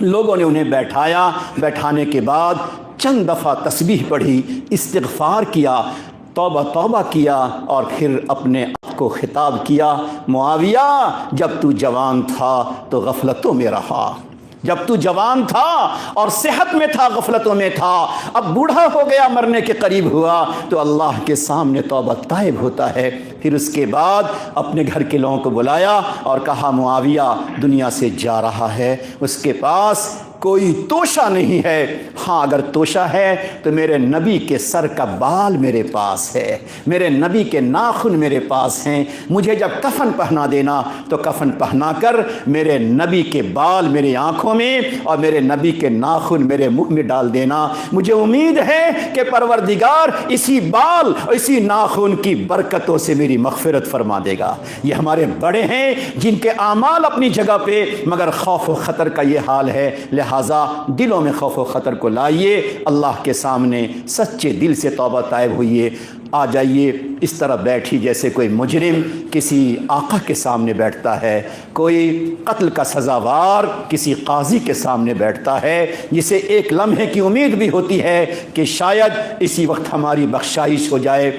لوگوں نے انہیں بٹھایا، بیٹھانے کے بعد چند دفعہ تسبیح پڑھی، استغفار کیا، توبہ کیا، اور پھر اپنے آپ کو خطاب کیا، معاویہ جب تو جوان تھا تو غفلتوں میں رہا، جب تو جوان تھا اور صحت میں تھا غفلتوں میں تھا، اب بوڑھا ہو گیا مرنے کے قریب ہوا تو اللہ کے سامنے توبہ طائب ہوتا ہے۔ پھر اس کے بعد اپنے گھر کے لوگوں کو بلایا اور کہا معاویہ دنیا سے جا رہا ہے، اس کے پاس کوئی توشہ نہیں ہے، ہاں اگر توشہ ہے تو میرے نبی کے سر کا بال میرے پاس ہے، میرے نبی کے ناخن میرے پاس ہیں، مجھے جب کفن پہنا دینا تو کفن پہنا کر میرے نبی کے بال میری آنکھوں میں اور میرے نبی کے ناخن میرے منہ میں ڈال دینا۔ مجھے امید ہے کہ پروردگار اسی بال اور اسی ناخن کی برکتوں سے میری مغفرت فرما دے گا۔ یہ ہمارے بڑے ہیں جن کے اعمال اپنی جگہ پہ، مگر خوف و خطر کا یہ حال ہے، لہٰذا دلوں میں خوف و خطر کو لائیے، اللہ کے سامنے سچے دل سے توبہ طائب ہوئیے۔ آ جائیے اس طرح بیٹھی جیسے کوئی مجرم کسی آقا کے سامنے بیٹھتا ہے، کوئی قتل کا سزاوار کسی قاضی کے سامنے بیٹھتا ہے، جسے ایک لمحے کی امید بھی ہوتی ہے کہ شاید اسی وقت ہماری بخشائش ہو جائے۔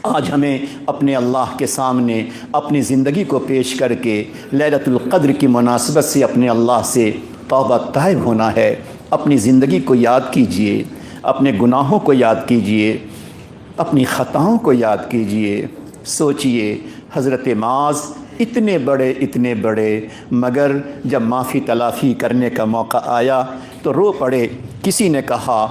آج ہمیں اپنے اللہ کے سامنے اپنی زندگی کو پیش کر کے لیلۃ القدر کی مناسبت سے اپنے اللہ سے توبہ طائب ہونا ہے۔ اپنی زندگی کو یاد کیجئے، اپنے گناہوں کو یاد کیجئے، اپنی خطاؤں کو یاد کیجئے، سوچئے حضرت معاذ اتنے بڑے مگر جب معافی تلافی کرنے کا موقع آیا تو رو پڑے۔ کسی نے کہا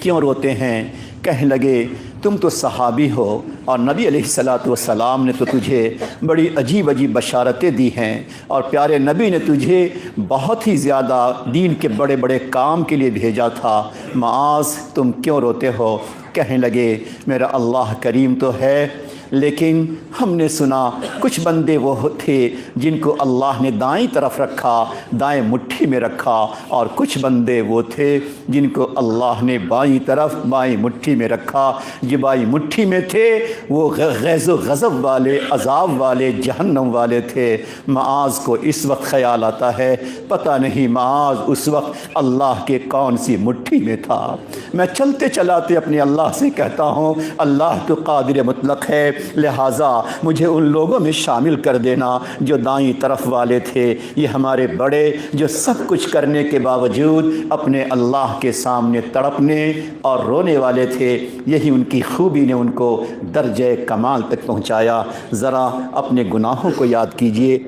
کیوں روتے ہیں؟ کہنے لگے تم تو صحابی ہو اور نبی علیہ السلام نے تو تجھے بڑی عجیب بشارتیں دی ہیں اور پیارے نبی نے تجھے بہت ہی زیادہ دین کے بڑے بڑے کام کے لیے بھیجا تھا، معاذ تم کیوں روتے ہو؟ کہنے لگے میرا اللہ کریم تو ہے، لیکن ہم نے سنا کچھ بندے وہ تھے جن کو اللہ نے دائیں طرف رکھا، دائیں مٹھی میں رکھا، اور کچھ بندے وہ تھے جن کو اللہ نے بائیں طرف بائیں مٹھی میں رکھا۔ جو بائیں مٹھی میں تھے وہ غیظ و غضب والے، عذاب والے، جہنم والے تھے۔ معاذ کو اس وقت خیال آتا ہے پتہ نہیں معاذ اس وقت اللہ کے کون سی مٹھی میں تھا۔ میں چلتے چلاتے اپنے اللہ سے کہتا ہوں اللہ تو قادر مطلق ہے، لہٰذا مجھے ان لوگوں میں شامل کر دینا جو دائیں طرف والے تھے۔ یہ ہمارے بڑے جو سب کچھ کرنے کے باوجود اپنے اللہ کے سامنے تڑپنے اور رونے والے تھے، یہی ان کی خوبی نے ان کو درجہ کمال تک پہنچایا۔ ذرا اپنے گناہوں کو یاد کیجئے۔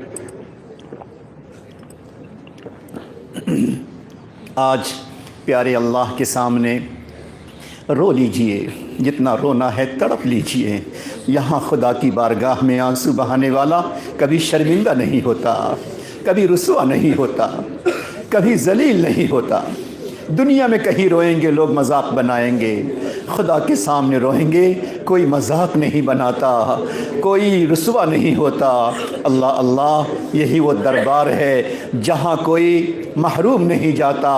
آج پیارے اللہ کے سامنے رو لیجئے، جتنا رونا ہے تڑپ لیجئے۔ یہاں خدا کی بارگاہ میں آنسو بہانے والا کبھی شرمندہ نہیں ہوتا، کبھی رسوا نہیں ہوتا، کبھی ذلیل نہیں ہوتا۔ دنیا میں کہیں روئیں گے لوگ مذاق بنائیں گے، خدا کے سامنے روئیں گے کوئی مذاق نہیں بناتا، کوئی رسوا نہیں ہوتا۔ اللہ اللہ، یہی وہ دربار ہے جہاں کوئی محروم نہیں جاتا۔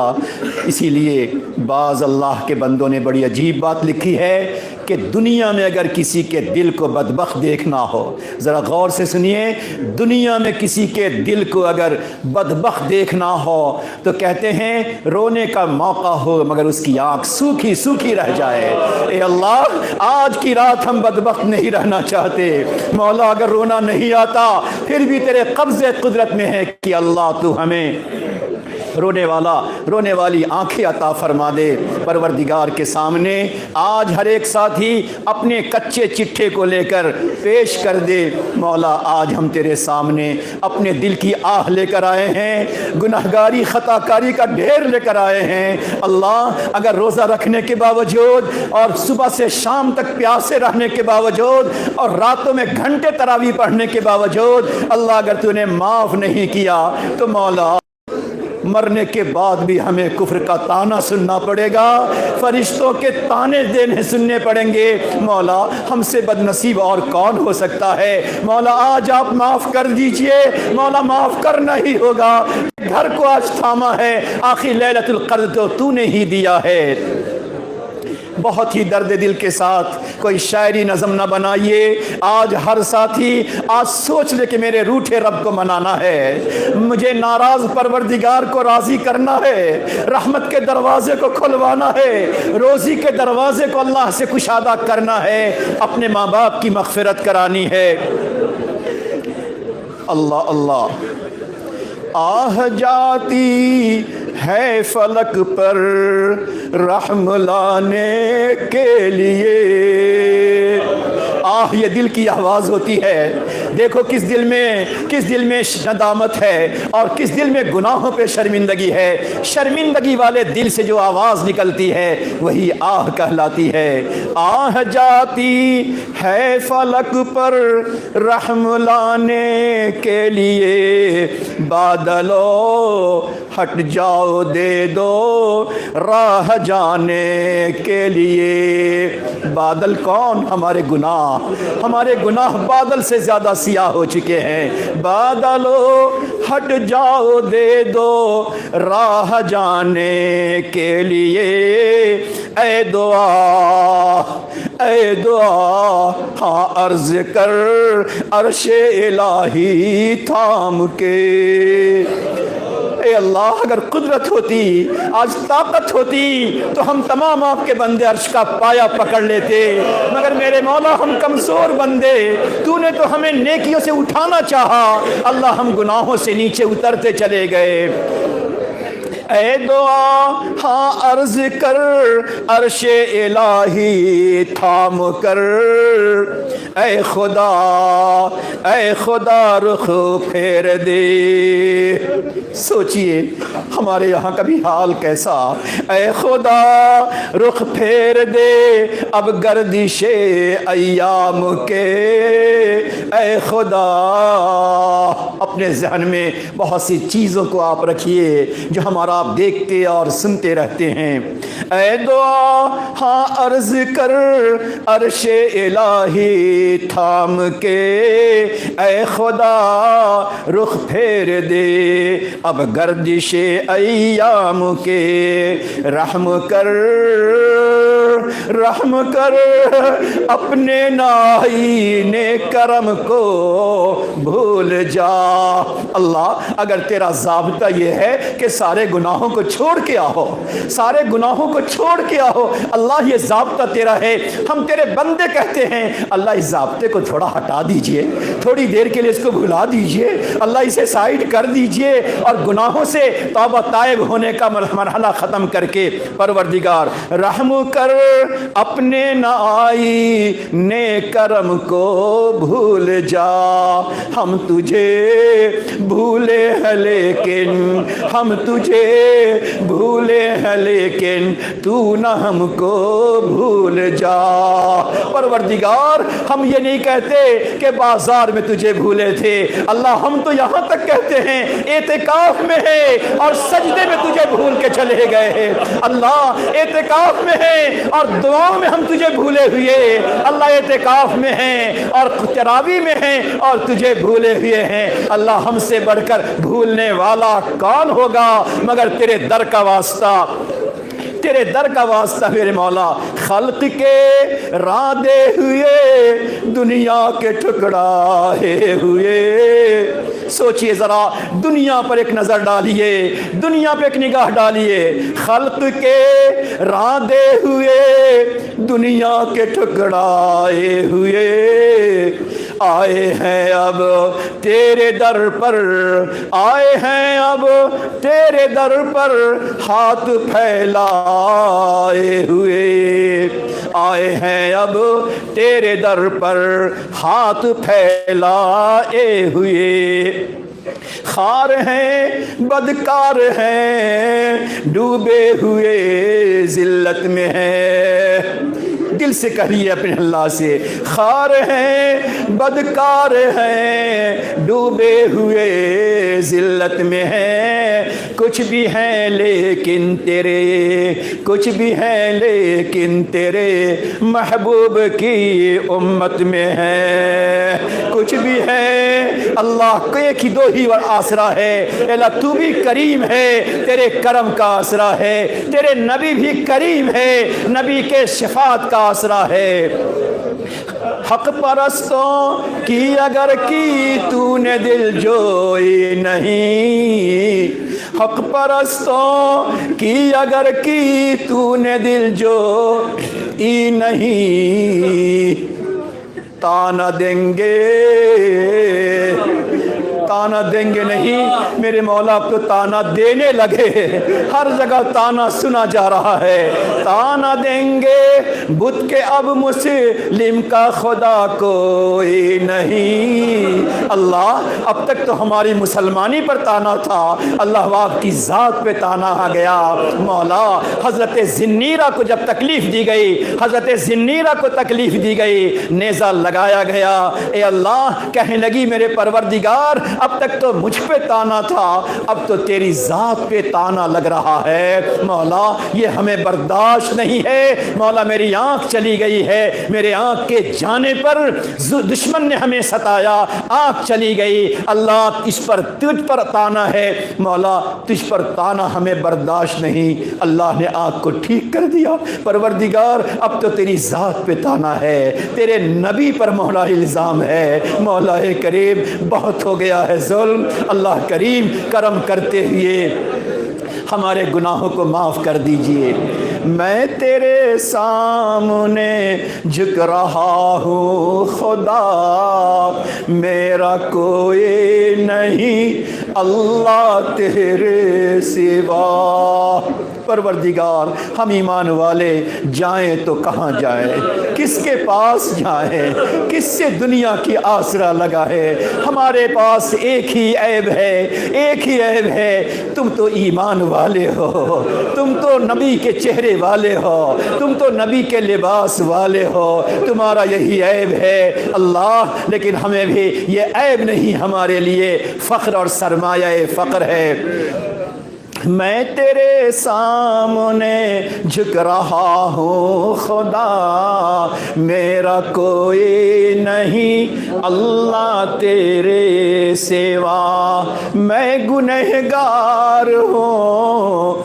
اسی لیے بعض اللہ کے بندوں نے بڑی عجیب بات لکھی ہے کہ دنیا میں اگر کسی کے دل کو بدبخت دیکھنا ہو، ذرا غور سے سنیے، دنیا میں کسی کے دل کو اگر بدبخت دیکھنا ہو تو کہتے ہیں رونے کا موقع ہو مگر اس کی آنکھ سوکھی سوکھی رہ جائے۔ اے اللہ آج کی رات ہم بدبخت نہیں رہنا چاہتے مولا، اگر رونا نہیں آتا پھر بھی تیرے قبضے قدرت میں ہے کہ اللہ تو ہمیں رونے والی آنکھیں عطا فرما دے۔ پروردگار کے سامنے آج ہر ایک ساتھی اپنے کچے چٹھے کو لے کر پیش کر دے۔ مولا آج ہم تیرے سامنے اپنے دل کی آہ لے کر آئے ہیں، گناہگاری خطا کاری کا ڈھیر لے کر آئے ہیں۔ اللہ اگر روزہ رکھنے کے باوجود اور صبح سے شام تک پیاسے رہنے کے باوجود اور راتوں میں گھنٹے تراویح پڑھنے کے باوجود اللہ اگر تو نے معاف نہیں کیا تو مولا مرنے کے بعد بھی ہمیں کفر کا طعنہ سننا پڑے گا، فرشتوں کے طعنے سننے پڑیں گے۔ مولا ہم سے بد نصیب اور کون ہو سکتا ہے؟ مولا آج آپ معاف کر دیجئے، مولا معاف کرنا ہی ہوگا۔ گھر کو آج تھاما ہے، آخری لیلۃ القدر تو نے ہی دیا ہے۔ بہت ہی درد دل کے ساتھ کوئی شاعری نظم نہ بنائیے، آج ہر ساتھی آج سوچ لے کہ میرے روٹھے رب کو منانا ہے، مجھے ناراض پروردگار کو راضی کرنا ہے، رحمت کے دروازے کو کھلوانا ہے، روزی کے دروازے کو اللہ سے کشادہ کرنا ہے، اپنے ماں باپ کی مغفرت کرانی ہے۔ اللہ اللہ آہ جاتی ہے فلک پر رحم لانے کے لیے، آہ یہ دل کی آواز ہوتی ہے۔ دیکھو کس دل میں ندامت ہے اور کس دل میں گناہوں پہ شرمندگی ہے، شرمندگی والے دل سے جو آواز نکلتی ہے وہی آہ کہلاتی ہے۔ آہ جاتی ہے فلک پر رحم لانے کے لیے، بادلو ہٹ جاؤ دے دو راہ جانے کے لیے۔ بادل کون؟ ہمارے گناہ بادل سے زیادہ سیاہ ہو چکے ہیں۔ بادلو ہٹ جاؤ دے دو راہ جانے کے لیے، اے دعا ہاں عرض کر عرش الہی تھام کے۔ اے اللہ اگر قدرت ہوتی، آج طاقت ہوتی تو ہم تمام آپ کے بندے عرش کا پایا پکڑ لیتے، مگر میرے مولا ہم کمزور بندے، تو نے تو ہمیں نیکیوں سے اٹھانا چاہا، اللہ ہم گناہوں سے نیچے اترتے چلے گئے۔ اے دعا ہاں عرض کر عرش الہی تھام کر، اے خدا رخ پھیر دے۔ سوچئے ہمارے یہاں کا بھی حال کیسا، اے خدا رخ پھیر دے اب گردش ایام کے، اے خدا۔ اپنے ذہن میں بہت سی چیزوں کو آپ رکھیے جو ہمارا آپ دیکھتے اور سنتے رہتے ہیں۔ اے دعا ہاں عرض کر عرش الہی تھام کے، اے خدا رخ پھیر دے اب گردش ایام کے، رحم کر اپنے نائین کرم کو بھول جا۔ اللہ اگر تیرا ضابطہ یہ ہے کہ سارے گناہوں کو چھوڑ کے آؤ، اللہ یہ ضابطہ تیرا ہے، ہم تیرے بندے کہتے ہیں اللہ اس ضابطے کو تھوڑا ہٹا دیجئے، تھوڑی دیر کے لیے اس کو بھلا دیجئے، اللہ اسے سائڈ کر دیجئے اور گناہوں سے توبہ تائب ہونے کا مرحلہ ختم کر کے پروردگار رحم کر اپنے نائین کرم کو بھول جا۔ ہم تجھے بھولے ہیں لیکن تو نہ ہم کو بھول جا۔ پروردگار ہم یہ نہیں کہتے کہ بازار میں تجھے بھولے تھے، اللہ ہم تو یہاں تک کہتے ہیں اعتکاف میں ہے اور سجدے میں تجھے بھول کے چلے گئے ہیں۔ اللہ اعتکاف میں ہے اور دعاؤں میں ہم تجھے بھولے ہوئے، اللہ اعتکاف میں ہیں اور تراویح میں ہیں اور تجھے بھولے ہوئے ہیں۔ اللہ ہم سے بڑھ کر بھولنے والا کون ہوگا مگر تیرے در کا واسطہ تیرے در کا واسطہ میرے مولا، خلق کے رادے ہوئے دنیا کے ٹکڑائے ہوئے۔ سوچئے ذرا، دنیا پر ایک نظر ڈالیے، دنیا پہ ایک نگاہ ڈالیے، خلق کے رادے ہوئے دنیا کے ٹکڑائے ہوئے، آئے ہیں اب تیرے در پر، آئے ہیں اب تیرے در پر ہاتھ پھیلائے ہوئے، آئے ہیں اب تیرے در پر ہاتھ پھیلائے ہوئے۔ خار ہیں بدکار ہیں ڈوبے ہوئے ذلت میں ہیں، دل سے کہیے اپنے اللہ سے، خار ہیں بدکار ہیں ڈوبے ہوئے ذلت میں ہیں، کچھ بھی ہیں لیکن تیرے، کچھ بھی ہیں لیکن تیرے محبوب کی امت میں ہیں، کچھ بھی ہے اللہ کو ایک ہی دو ہی آسرا ہے، اللہ تو بھی کریم ہے، تیرے کرم کا آسرا ہے، تیرے نبی بھی کریم ہے، نبی کے شفاعت کا آسرا ہے۔ حق پرستوں کی اگر کی تو نے دل جوئی نہیں، حق پرستوں کی اگر کی تو نے دل جوئی نہیں، تانا دیں گے، تانا دیں گے نہیں میرے مولا، اب تو تانا دینے لگے، ہر جگہ تانا سنا جا رہا ہے، تانا دیں گے بت کے اب مسلم کا خدا کوئی نہیں۔ اللہ اب تک تو ہماری مسلمانی پر تانا تھا، اللہ آپ کی ذات پہ تانا آ گیا۔ مولا حضرت زنیرہ کو جب تکلیف دی گئی، حضرت زنیرہ کو تکلیف دی گئی، نیزہ لگایا گیا، اے اللہ کہنے لگی میرے پروردگار اب تک تو مجھ پہ تانا تھا، اب تو تیری ذات پہ تانا لگ رہا ہے۔ مولا یہ ہمیں برداشت نہیں ہے، مولا میری آنکھ چلی گئی ہے، میرے آنکھ کے جانے پر دشمن نے ہمیں ستایا، آنکھ چلی گئی، اللہ اس پر تجھ پر تانا ہے، مولا تجھ پر تانا ہمیں برداشت نہیں۔ اللہ نے آنکھ کو ٹھیک کر دیا، پروردگار اب تو تیری ذات پہ تانا ہے، تیرے نبی پر مولا الزام ہے۔ مولا کریم بہت ہو گیا ہے ظلم، اللہ کریم کرم کرتے ہوئے ہمارے گناہوں کو معاف کر دیجئے۔ میں تیرے سامنے جھک رہا ہوں خدا، میرا کوئی نہیں اللہ تیرے سوا۔ پروردگار ہم ایمان والے جائیں تو کہاں جائیں، کس کے پاس جائیں، کس سے دنیا کی آسرا لگائے؟ ہمارے پاس ایک ہی عیب ہے، ایک ہی عیب ہے، تم تو ایمان والے ہو، تم تو نبی کے چہرے والے ہو، تم تو نبی کے لباس والے ہو، تمہارا یہی عیب ہے اللہ، لیکن ہمیں بھی یہ عیب نہیں، ہمارے لیے فخر اور سرمایہ فخر ہے۔ میں تیرے سامنے جھک رہا ہوں خدا، میرا کوئی نہیں اللہ تیرے سوا۔ میں گنہگار ہوں،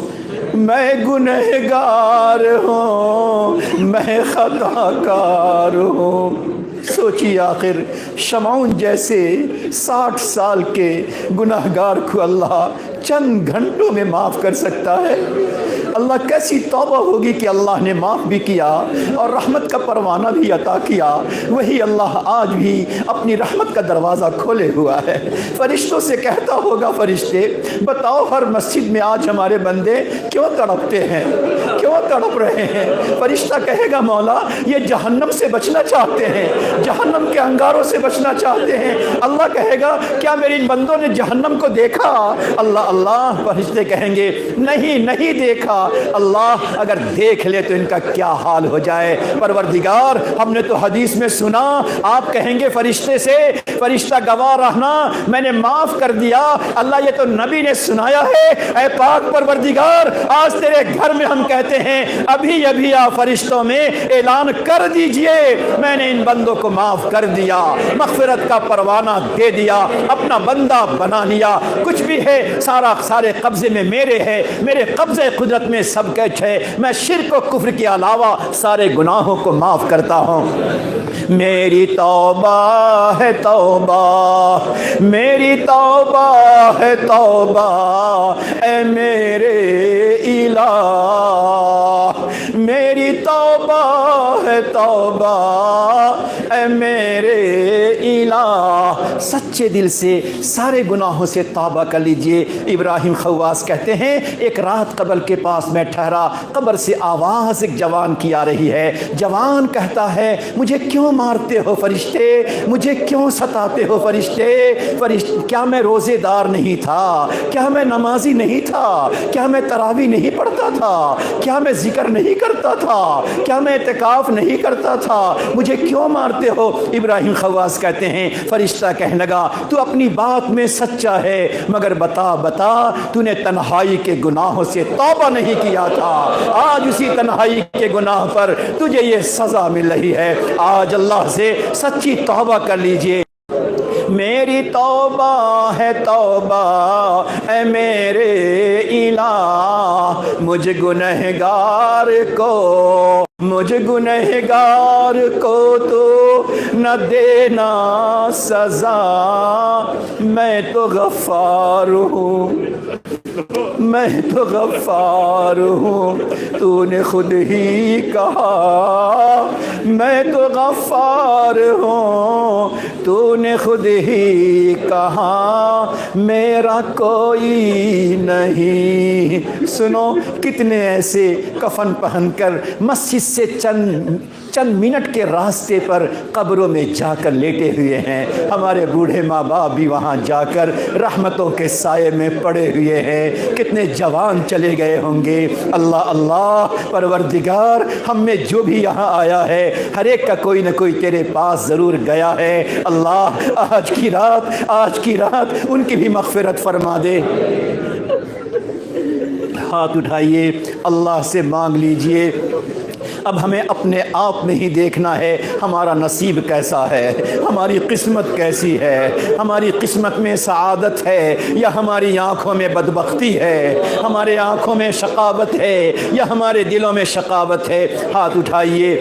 میں گنہگار ہوں، میں خطا کار ہوں۔ سوچیے آخر شمعون جیسے 60 سال کے گناہگار کو اللہ چند گھنٹوں میں معاف کر سکتا ہے؟ اللہ کیسی توبہ ہوگی کہ اللہ نے معاف بھی کیا اور رحمت کا پروانہ بھی عطا کیا۔ وہی اللہ آج بھی اپنی رحمت کا دروازہ کھولے ہوا ہے، فرشتوں سے کہتا ہوگا فرشتے بتاؤ ہر مسجد میں آج ہمارے بندے کیوں تڑپتے ہیں، کیوں تڑپ رہے ہیں؟ فرشتہ کہے گا مولا یہ جہنم سے بچنا چاہتے ہیں، جہنم کے انگاروں سے بچنا چاہتے ہیں۔ اللہ کہے گا کیا میرے ان بندوں نے جہنم کو دیکھا؟ اللہ اللہ فرشتے کہیں گے نہیں نہیں دیکھا۔ اللہ اگر دیکھ لے تو ان کا کیا حال ہو جائے؟ پروردگار ہم نے تو حدیث میں سنا، آپ کہیں گے فرشتے سے فرشتہ گواہ رہنا میں نے معاف کر دیا، اللہ یہ تو نبی نے سنایا ہے۔ اے پاک پروردگار آج تیرے گھر میں ہم کہتے ہیں ابھی ابھی آپ فرشتوں میں اعلان کر دیجئے میں نے ان بندوں کو معاف کر دیا، مغفرت کا پروانہ دے دیا، اپنا بندہ بنا لیا۔ کچھ بھی ہے سارا سارے قبضے میں میرے ہے، میرے قبضے قدرت میں سب کچھ ہے، میں شرک و کفر کے علاوہ سارے گناہوں کو معاف کرتا ہوں۔ میری توبہ ہے توبہ، میری توبہ ہے توبہ، اے میرے الہ، میری توبہ ہے توبہ، اے میرے الہ۔ سچے دل سے سارے گناہوں سے توبہ کر لیجئے۔ ابراہیم خواص کہتے ہیں ایک رات قبر کے پاس میں ٹھہرا، قبر سے آواز ایک جوان کی آ رہی ہے۔ جوان کہتا ہے مجھے کیوں مارتے ہو فرشتے، مجھے کیوں ستاتے ہو فرشتے؟ کیا میں روزے دار نہیں تھا؟ کیا میں نمازی نہیں تھا؟ کیا میں تراویح نہیں پڑھتا تھا؟ کیا میں ذکر نہیں کرتا تھا؟ کیا میں اعتکاف نہیں کرتا تھا؟ مجھے کیوں مارتے ہو؟ ابراہیم خواص کہتے ہیں فرشتہ کہنے لگا تو اپنی بات میں سچا ہے، مگر بتا بتا تو نے تنہائی کے گناہوں سے توبہ نہیں کیا تھا، آج اسی تنہائی کے گناہ پر تجھے یہ سزا مل رہی ہے۔ آج اللہ سے سچی توبہ کر لیجئے۔ میری توبہ ہے توبہ، اے میرے الہ، مجھ گنہگار کو، مجھ گنہگار کو تو نہ دینا سزا، میں تو غفار ہوں، میں تو غفار ہوں، تو نے خود ہی کہا، میں تو غفار ہوں، تو نے خود ہی کہا، میرا کوئی نہیں۔ سنو کتنے ایسے کفن پہن کر مسجد سے چند منٹ کے راستے پر قبروں میں جا کر لیٹے ہوئے ہیں۔ ہمارے بوڑھے ماں باپ بھی وہاں جا کر رحمتوں کے سائے میں پڑے ہوئے ہیں۔ کتنے جوان چلے گئے ہوں گے۔ اللہ اللہ پروردگار، ہم میں جو بھی یہاں آیا ہے ہر ایک کا کوئی نہ کوئی تیرے پاس ضرور گیا ہے۔ اللہ آج کی رات ان کی بھی مغفرت فرما دے۔ ہاتھ اٹھائیے، اللہ سے مانگ لیجئے۔ اب ہمیں اپنے آپ میں ہی دیکھنا ہے ہمارا نصیب کیسا ہے، ہماری قسمت کیسی ہے، ہماری قسمت میں سعادت ہے یا ہماری آنکھوں میں بدبختی ہے، ہمارے آنکھوں میں شقاوت ہے یا ہمارے دلوں میں شقاوت ہے۔ ہاتھ اٹھائیے۔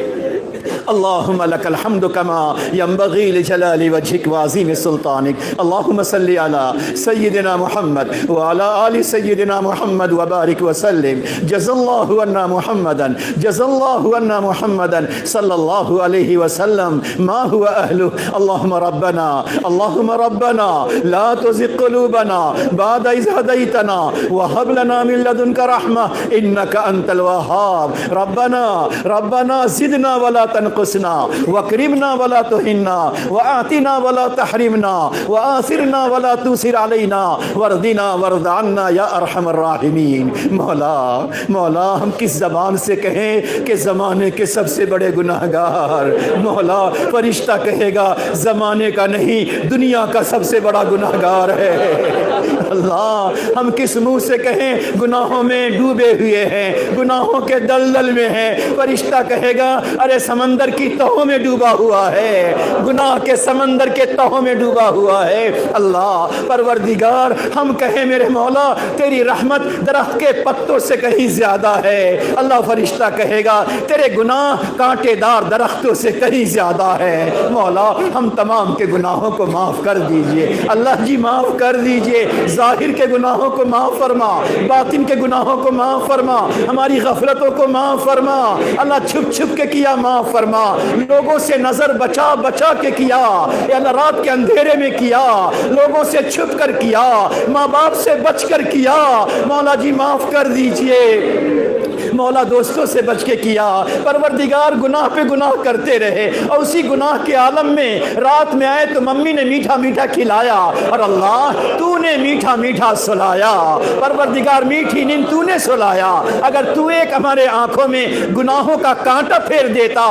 اللہم لک الحمد کما ینبغی لجلال وجہک وعظیم سلطانک، اللہم صلی علی سیدنا محمد وعلی آل سیدنا محمد وبارک وسلم، جزا اللہ عنا محمدا، جزا اللہ عنا محمدا صلی اللہ علیہ وسلم ما هو اہلہ۔ اللہم ربنا لا تزغ قلوبنا بعد اذ ہدیتنا وہب لنا من لدنک رحمہ انک انت الوہاب۔ ربنا زدنا ولا تنقصنا واکرمنا ولا تہنا وآتنا ولا تحرمنا وآثرنا ولا تؤثر علینا وارضنا وارض عنا یا ارحم الراحمین۔ مولا ہم کس زبان سے کہیں کہ زمانے کے سب سے بڑے گناہگار؟ مولا فرشتہ کہے گا زمانے کا نہیں دنیا کا سب سے بڑا گناہگار ہے۔ اللہ ہم کس منہ سے کہیں گناہوں میں ڈوبے ہوئے ہیں، گناہوں کے دلدل میں ہیں؟ فرشتہ کہے گا ارے سمندر کی تہوں میں ڈوبا ہوا ہے، گناہ کے سمندر کے تہوں میں ڈوبا ہوا ہے۔ اللہ پروردگار ہم کہیں میرے مولا تیری رحمت درخت کے پتوں سے کہیں زیادہ ہے، اللہ فرشتہ کہے گا تیرے گناہ کانٹے دار درختوں سے کہیں زیادہ ہے۔ مولا ہم تمام کے گناہوں کو معاف کر دیجئے، اللہ جی معاف کر دیجئے، ظاہر کے گناہوں کو معاف فرما، باطن کے گناہوں کو معاف فرما، ہماری غفلتوں کو معاف فرما، اللہ چھپ چھپ کے کیا معاف فرما، لوگوں سے نظر بچا بچا کے کیا، یا اللہ رات کے اندھیرے میں کیا، لوگوں سے چھپ کر کیا، ماں باپ سے بچ کر کیا، مولا جی معاف کر دیجئے۔ مولا دوستوں سے بچ کے کیا، پروردگار گناہ پہ گناہ کرتے رہے اور اسی گناہ کے عالم میں رات میں آئے تو ممی نے میٹھا میٹھا کھلایا اور اللہ تو نے میٹھا میٹھا سلایا، پروردگار میٹھی نیند تو نے سلایا۔ اگر تو ایک ہمارے آنکھوں میں گناہوں کا کانٹا پھیر دیتا،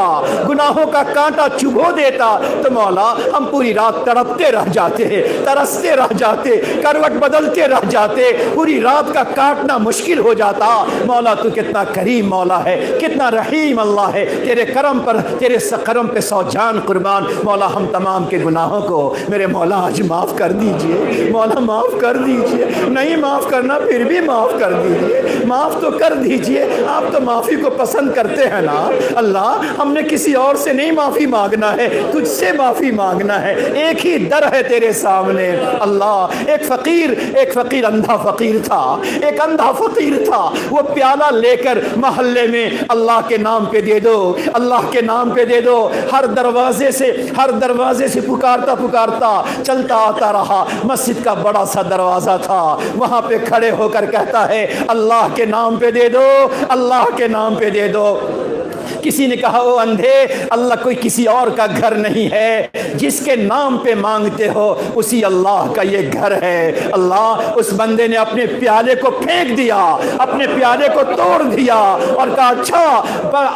گناہوں کا کانٹا چبھو دیتا تو مولا ہم پوری رات تڑپتے رہ جاتے، ترستے رہ جاتے، کروٹ بدلتے رہ جاتے، پوری رات کا کاٹنا مشکل ہو جاتا۔ مولا تو کتنا کریم مولا ہے, کتنا رحیم اللہ ہے. تیرے کرم پر, تیرے کرم پہ 100 جان قربان. مولا ہم تمام کے گناہوں کو میرے مولا آج معاف کر دیجئے. مولا معاف کر دیجئے, نہیں معاف کرنا پھر بھی معاف کر دیجئے, معاف تو کر دیجئے. آپ تو معافی کو پسند کرتے ہیں نا اللہ. ہم نے کسی اور سے نہیں معافی مانگنا ہے, تجھ سے معافی مانگنا ہے. ایک ہی در ہے تیرے سامنے اللہ. ایک فقیر اندھا فقیر تھا, ایک اندھا فقیر تھا. وہ پیالہ لے کر محلے میں اللہ کے نام پہ دے دو, اللہ کے نام پہ دے دو. ہر دروازے سے پکارتا چلتا آتا رہا. مسجد کا بڑا سا دروازہ تھا, وہاں پہ کھڑے ہو کر کہتا ہے اللہ کے نام پہ دے دو, اللہ کے نام پہ دے دو. کسی نے کہا او اندھے, اللہ کوئی کسی اور کا گھر نہیں ہے, جس کے نام پہ مانگتے ہو اسی اللہ کا یہ گھر ہے. اللہ اس بندے نے اپنے پیالے کو پھینک دیا, اپنے پیالے کو توڑ دیا اور کہا اچھا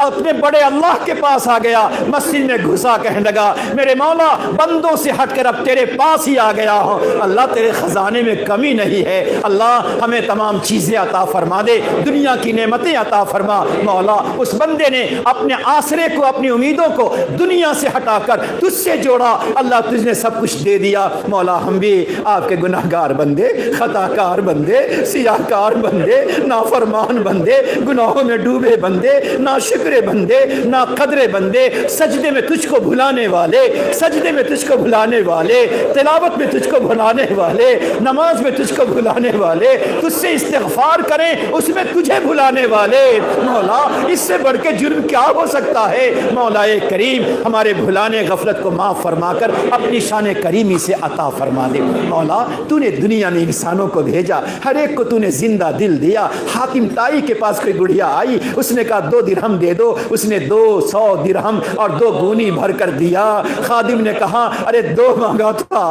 اپنے بڑے اللہ کے پاس آ گیا. مسجد میں گھسا کہنے لگا میرے مولا بندوں سے ہٹ کر اب تیرے پاس ہی آ گیا ہوں. اللہ تیرے خزانے میں کمی نہیں ہے. اللہ ہمیں تمام چیزیں عطا فرما دے, دنیا کی نعمتیں عطا فرما. مولا اس بندے نے اپنے آسرے کو, اپنی امیدوں کو دنیا سے ہٹا کر تجھ سے جوڑا. اللہ تجھ نے سب کچھ دے دیا. مولا ہم بھی آپ کے گناہگار بندے, خطا کار بندے, سیاہ کار بندے, نافرمان بندے, گناہوں میں ڈوبے بندے, ناشکرے بندے, ناقدرے بندے, سجدے میں تجھ کو بھلانے والے, سجدے میں تجھ کو بھلانے والے, تلاوت میں تجھ کو بھلانے والے, نماز میں تجھ کو بھلانے والے, تجھ سے استغفار کریں اس میں تجھے بھلانے والے. مولا اس سے بڑھ کے جرم کیا ہو سکتا ہے. مولا کریم ہمارے بھلانے غفلت کو معاف فرما کر اپنی شان کریمی سے عطا فرما دے. مولا تو نے دنیا میں انسانوں کو بھیجا, ہر ایک کو تو نے زندہ دل دیا. حاتم طائی کے پاس کوئی بڑھیا آئی, اس نے کہا 2 درہم دے دو, اس نے 200 درہم اور 2 گونی بھر کر دیا. خادم نے کہا ارے 2 مانگا تھا.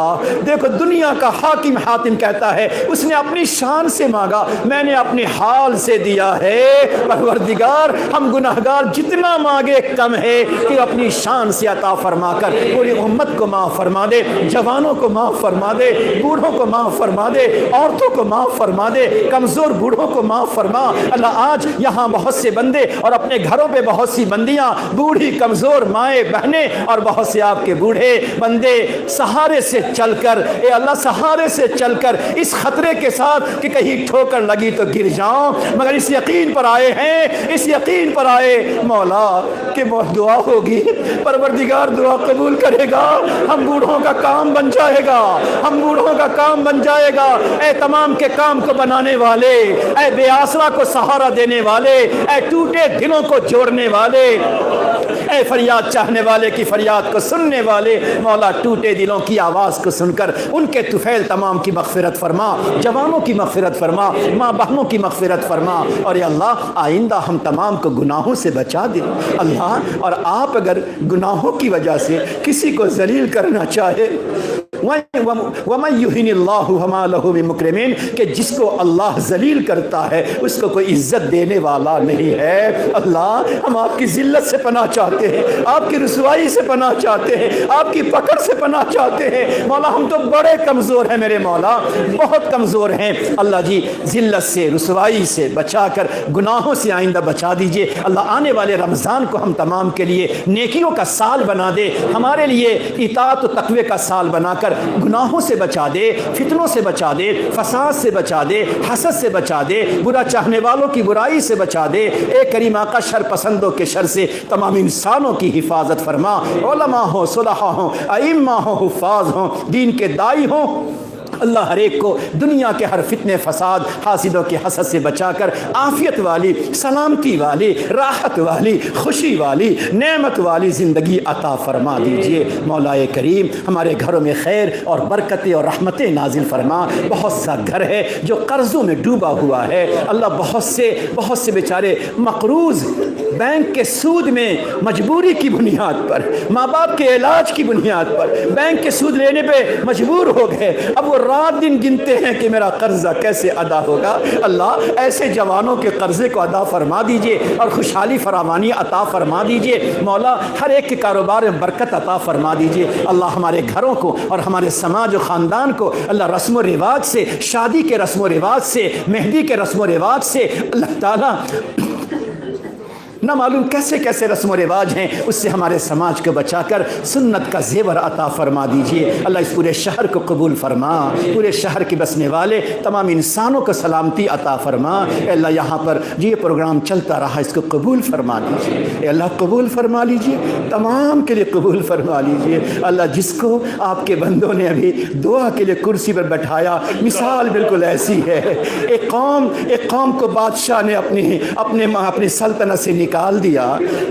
دیکھو دنیا کا حاکم حاتم کہتا ہے اس نے اپنی شان سے مانگا, میں نے اپنے حال سے دیا ہے. پروردگار ہم گناہگار جتنا مانگے کم ہے, کہ اپنی شان سے عطا فرما کر پوری امت کو معاف فرما دے. جوانوں کو معاف فرما دے, بوڑھوں کو معاف فرما دے, عورتوں کو معاف فرما دے, کمزور بوڑھوں کو معاف فرما. اللہ آج یہاں بہت سے بندے اور اپنے گھروں پہ بہت سی بندیاں, بوڑھی کمزور مائیں بہنیں اور بہت سے آپ کے بوڑھے بندے سہارے سے چل کر, اے اللہ سہارے سے چل کر اس خطرے کے ساتھ کہ کہیں ٹھوکر لگی تو گر جاؤں, مگر اس یقین پر آئے ہیں, اس یقین پر آئے مولا کہ دعا ہوگی, پروردگار دعا قبول کرے گا. ہم بوڑھوں کا کام بن جائے گا, ہم بوڑھوں کا کام بن جائے گا. اے تمام کے کام کو بنانے والے, اے بے آسرا کو سہارا دینے والے, اے ٹوٹے دلوں کو جوڑنے والے, اے فریاد چاہنے والے کی فریاد کو سننے والے. مولا ٹوٹے دلوں کی آواز کو سن کر ان کے طفیل تمام کی مغفرت فرما, جوانوں کی مغفرت فرما, ماں بہنوں کی مغفرت فرما. اور اے اللہ آئندہ ہم تمام کو گناہوں سے بچا دے اللہ. اور آپ اگر گناہوں کی وجہ سے کسی کو ذلیل کرنا چاہے, وَمَن يُهِنِ اللَّهُ وَمَا لَهُ مِن مُكْرِمِينَ, کہ جس کو اللہ ذلیل کرتا ہے اس کو کوئی عزت دینے والا نہیں ہے. اللہ ہم آپ کی ذلت سے پناہ چاہتے ہیں, آپ کی رسوائی سے پناہ چاہتے ہیں, آپ کی پکڑ سے پناہ چاہتے ہیں. مولا ہم تو بڑے کمزور ہیں میرے مولا, بہت کمزور ہیں. اللہ جی ذلت سے, رسوائی سے بچا کر گناہوں سے آئندہ بچا دیجئے. اللہ آنے والے رمضان کو ہم تمام کے لیے نیکیوں کا سال بنا دے, ہمارے لیے اطاعت و تقوی کا سال بنا کر گناہوں سے بچا دے, فتنوں سے بچا دے, فساد سے بچا دے, حسد سے بچا دے, برا چاہنے والوں کی برائی سے بچا دے. اے کریم آقا شر پسندوں کے شر سے تمام انسانوں کی حفاظت فرما. علماء ہوں, صلحاء ہوں, ائمہ ہوں, حفاظ ہوں, دین کے دائی ہوں, اللہ ہر ایک کو دنیا کے ہر فتنے فساد حاسدوں کے حسد سے بچا کر عافیت والی, سلامتی والی, راحت والی, خوشی والی, نعمت والی زندگی عطا فرما دیجئے. مولا کریم ہمارے گھروں میں خیر اور برکتیں اور رحمتیں نازل فرما. بہت سا گھر ہے جو قرضوں میں ڈوبا ہوا ہے اللہ, بہت سے بیچارے مقروض, بینک کے سود میں مجبوری کی بنیاد پر, ماں باپ کے علاج کی بنیاد پر بینک کے سود لینے پہ مجبور ہو گئے. اب وہ رات دن گنتے ہیں کہ میرا قرضہ کیسے ادا ہوگا. اللہ ایسے جوانوں کے قرضے کو ادا فرما دیجئے اور خوشحالی فراوانی عطا فرما دیجئے. مولا ہر ایک کے کاروبار میں برکت عطا فرما دیجئے. اللہ ہمارے گھروں کو اور ہمارے سماج و خاندان کو اللہ رسم و رواج سے, شادی کے رسم و رواج سے, مہندی کے رسم و رواج سے اللہ تعالیٰ نہ معلوم کیسے کیسے رسم و رواج ہیں، اس سے ہمارے سماج کو بچا کر سنت کا زیور عطا فرما دیجئے۔ اللہ اس پورے شہر کو قبول فرما، پورے شہر کے بسنے والے تمام انسانوں کو سلامتی عطا فرما۔ اے اللہ یہاں پر یہ پروگرام چلتا رہا، اس کو قبول فرما لیجئے۔ اے اللہ قبول فرما لیجئے، تمام کے لیے قبول فرما لیجئے۔ اللہ جس کو آپ کے بندوں نے ابھی دعا کے لیے کرسی پر بٹھایا، مثال بالکل ایسی ہے، ایک قوم کو بادشاہ نے اپنی سلطنت سے نکال دیا،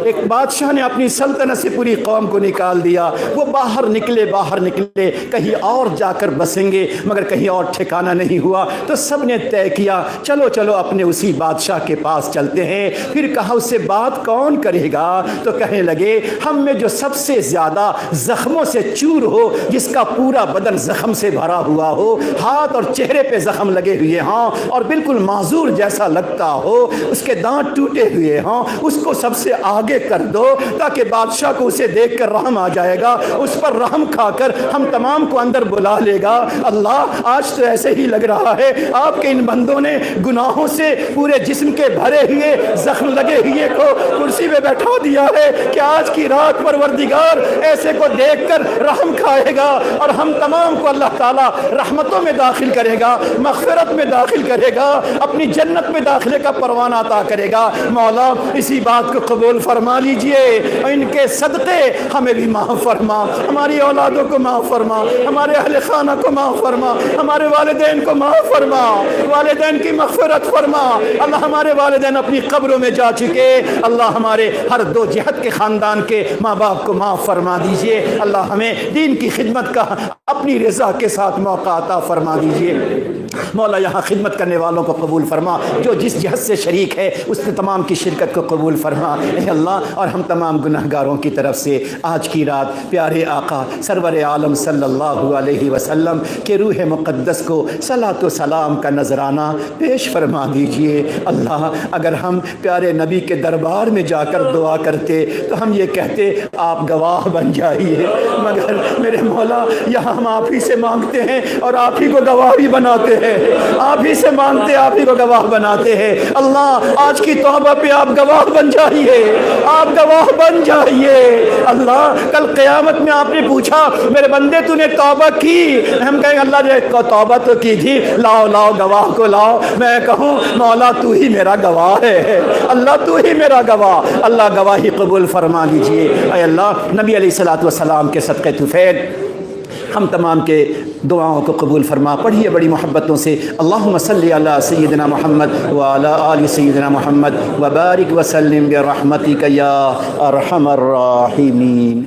ایک بادشاہ نے اپنی سلطنت سے پوری قوم کو نکال دیا۔ وہ باہر نکلے کہیں اور جا کر بسیں گے، مگر کہیں اور ٹھکانہ نہیں ہوا، تو سب نے طے کیا چلو اپنے اسی بادشاہ کے پاس چلتے ہیں۔ پھر کہا اس سے بات کون کرے گا؟ تو کہنے لگے ہم میں جو سب سے زیادہ زخموں سے چور ہو، جس کا پورا بدن زخم سے بھرا ہوا ہو، ہاتھ اور چہرے پہ زخم لگے ہوئے ہوں اور بالکل معذور جیسا لگتا ہو، اس کے دانت ٹوٹے ہوئے ہوں، اس کو سب سے آگے کر دو تاکہ بادشاہ کو اسے دیکھ کر رحم آ جائے گا، اس پر رحم کھا کر ہم تمام کو اندر بلا لے گا۔ اللہ آج تو ایسے ہی لگ رہا ہے آپ کے ان بندوں نے گناہوں سے پورے جسم کے بھرے ہوئے زخم لگے ہوئے کو کرسی پہ بیٹھا دیا ہے کہ آج کی رات پروردگار ایسے کو دیکھ کر رحم کھائے گا اور ہم تمام کو اللہ تعالیٰ رحمتوں میں داخل کرے گا، مغفرت میں داخل کرے گا، اپنی جنت میں داخلے کا پروانہ عطا کرے گا۔ مولا اسی بات کو قبول فرما لیجئے، ان کے صدقے ہمیں بھی معاف فرما، ہماری اولادوں کو معاف فرما، ہمارے اہل خانہ کو معاف فرما، ہمارے والدین کو معاف فرما، والدین کی مغفرت فرما۔ اللہ ہمارے والدین اپنی قبروں میں جا چکے، اللہ ہمارے ہر دو جہت کے خاندان کے ماں باپ کو معاف فرما دیجئے۔ اللہ ہمیں دین کی خدمت کا اپنی رضا کے ساتھ موقع عطا فرما دیجئے۔ مولا یہاں خدمت کرنے والوں کو قبول فرما، جو جس جہت سے شریک ہے اس نے تمام کی شرکت کو قبول فرما اے اللہ۔ اور ہم تمام گناہگاروں کی طرف سے آج کی رات پیارے آقا سرور عالم صلی اللہ علیہ وسلم کے روح مقدس کو صلاۃ و سلام کا نذرانہ پیش فرما دیجئے۔ اللہ اگر ہم پیارے نبی کے دربار میں جا کر دعا کرتے تو ہم یہ کہتے آپ گواہ بن جائیے، مگر میرے مولا یہاں ہم آپ ہی سے مانگتے ہیں اور آپ ہی کو گواہ بھی بناتے ہیں، آپ ہی سے مانگتے آپ ہی کو گواہ بناتے ہیں۔ اللہ آج کی توبہ پہ آپ گواہ بن جائیے، آپ گواہ بن جائیے۔ اللہ کل قیامت میں آپ نے پوچھا میرے بندے تو نے توبہ کی، ہم کہیں اللہ نے توبہ تو کی تھی، لاؤ گواہ کو لاؤ۔ میں کہوں مولا تو ہی میرا گواہ ہے، اللہ تو ہی میرا گواہ، اللہ گواہی قبول فرما لیجئے۔ اے اللہ نبی علیہ الصلوۃ والسلام کے صدقے طفیل ہم تمام کے دعاؤں کو قبول فرما۔ پڑھیے بڑی محبتوں سے اللہم صلی علی سیدنا محمد وعلی آل سیدنا محمد وبارک وسلم برحمتک یا ارحم الراحمین۔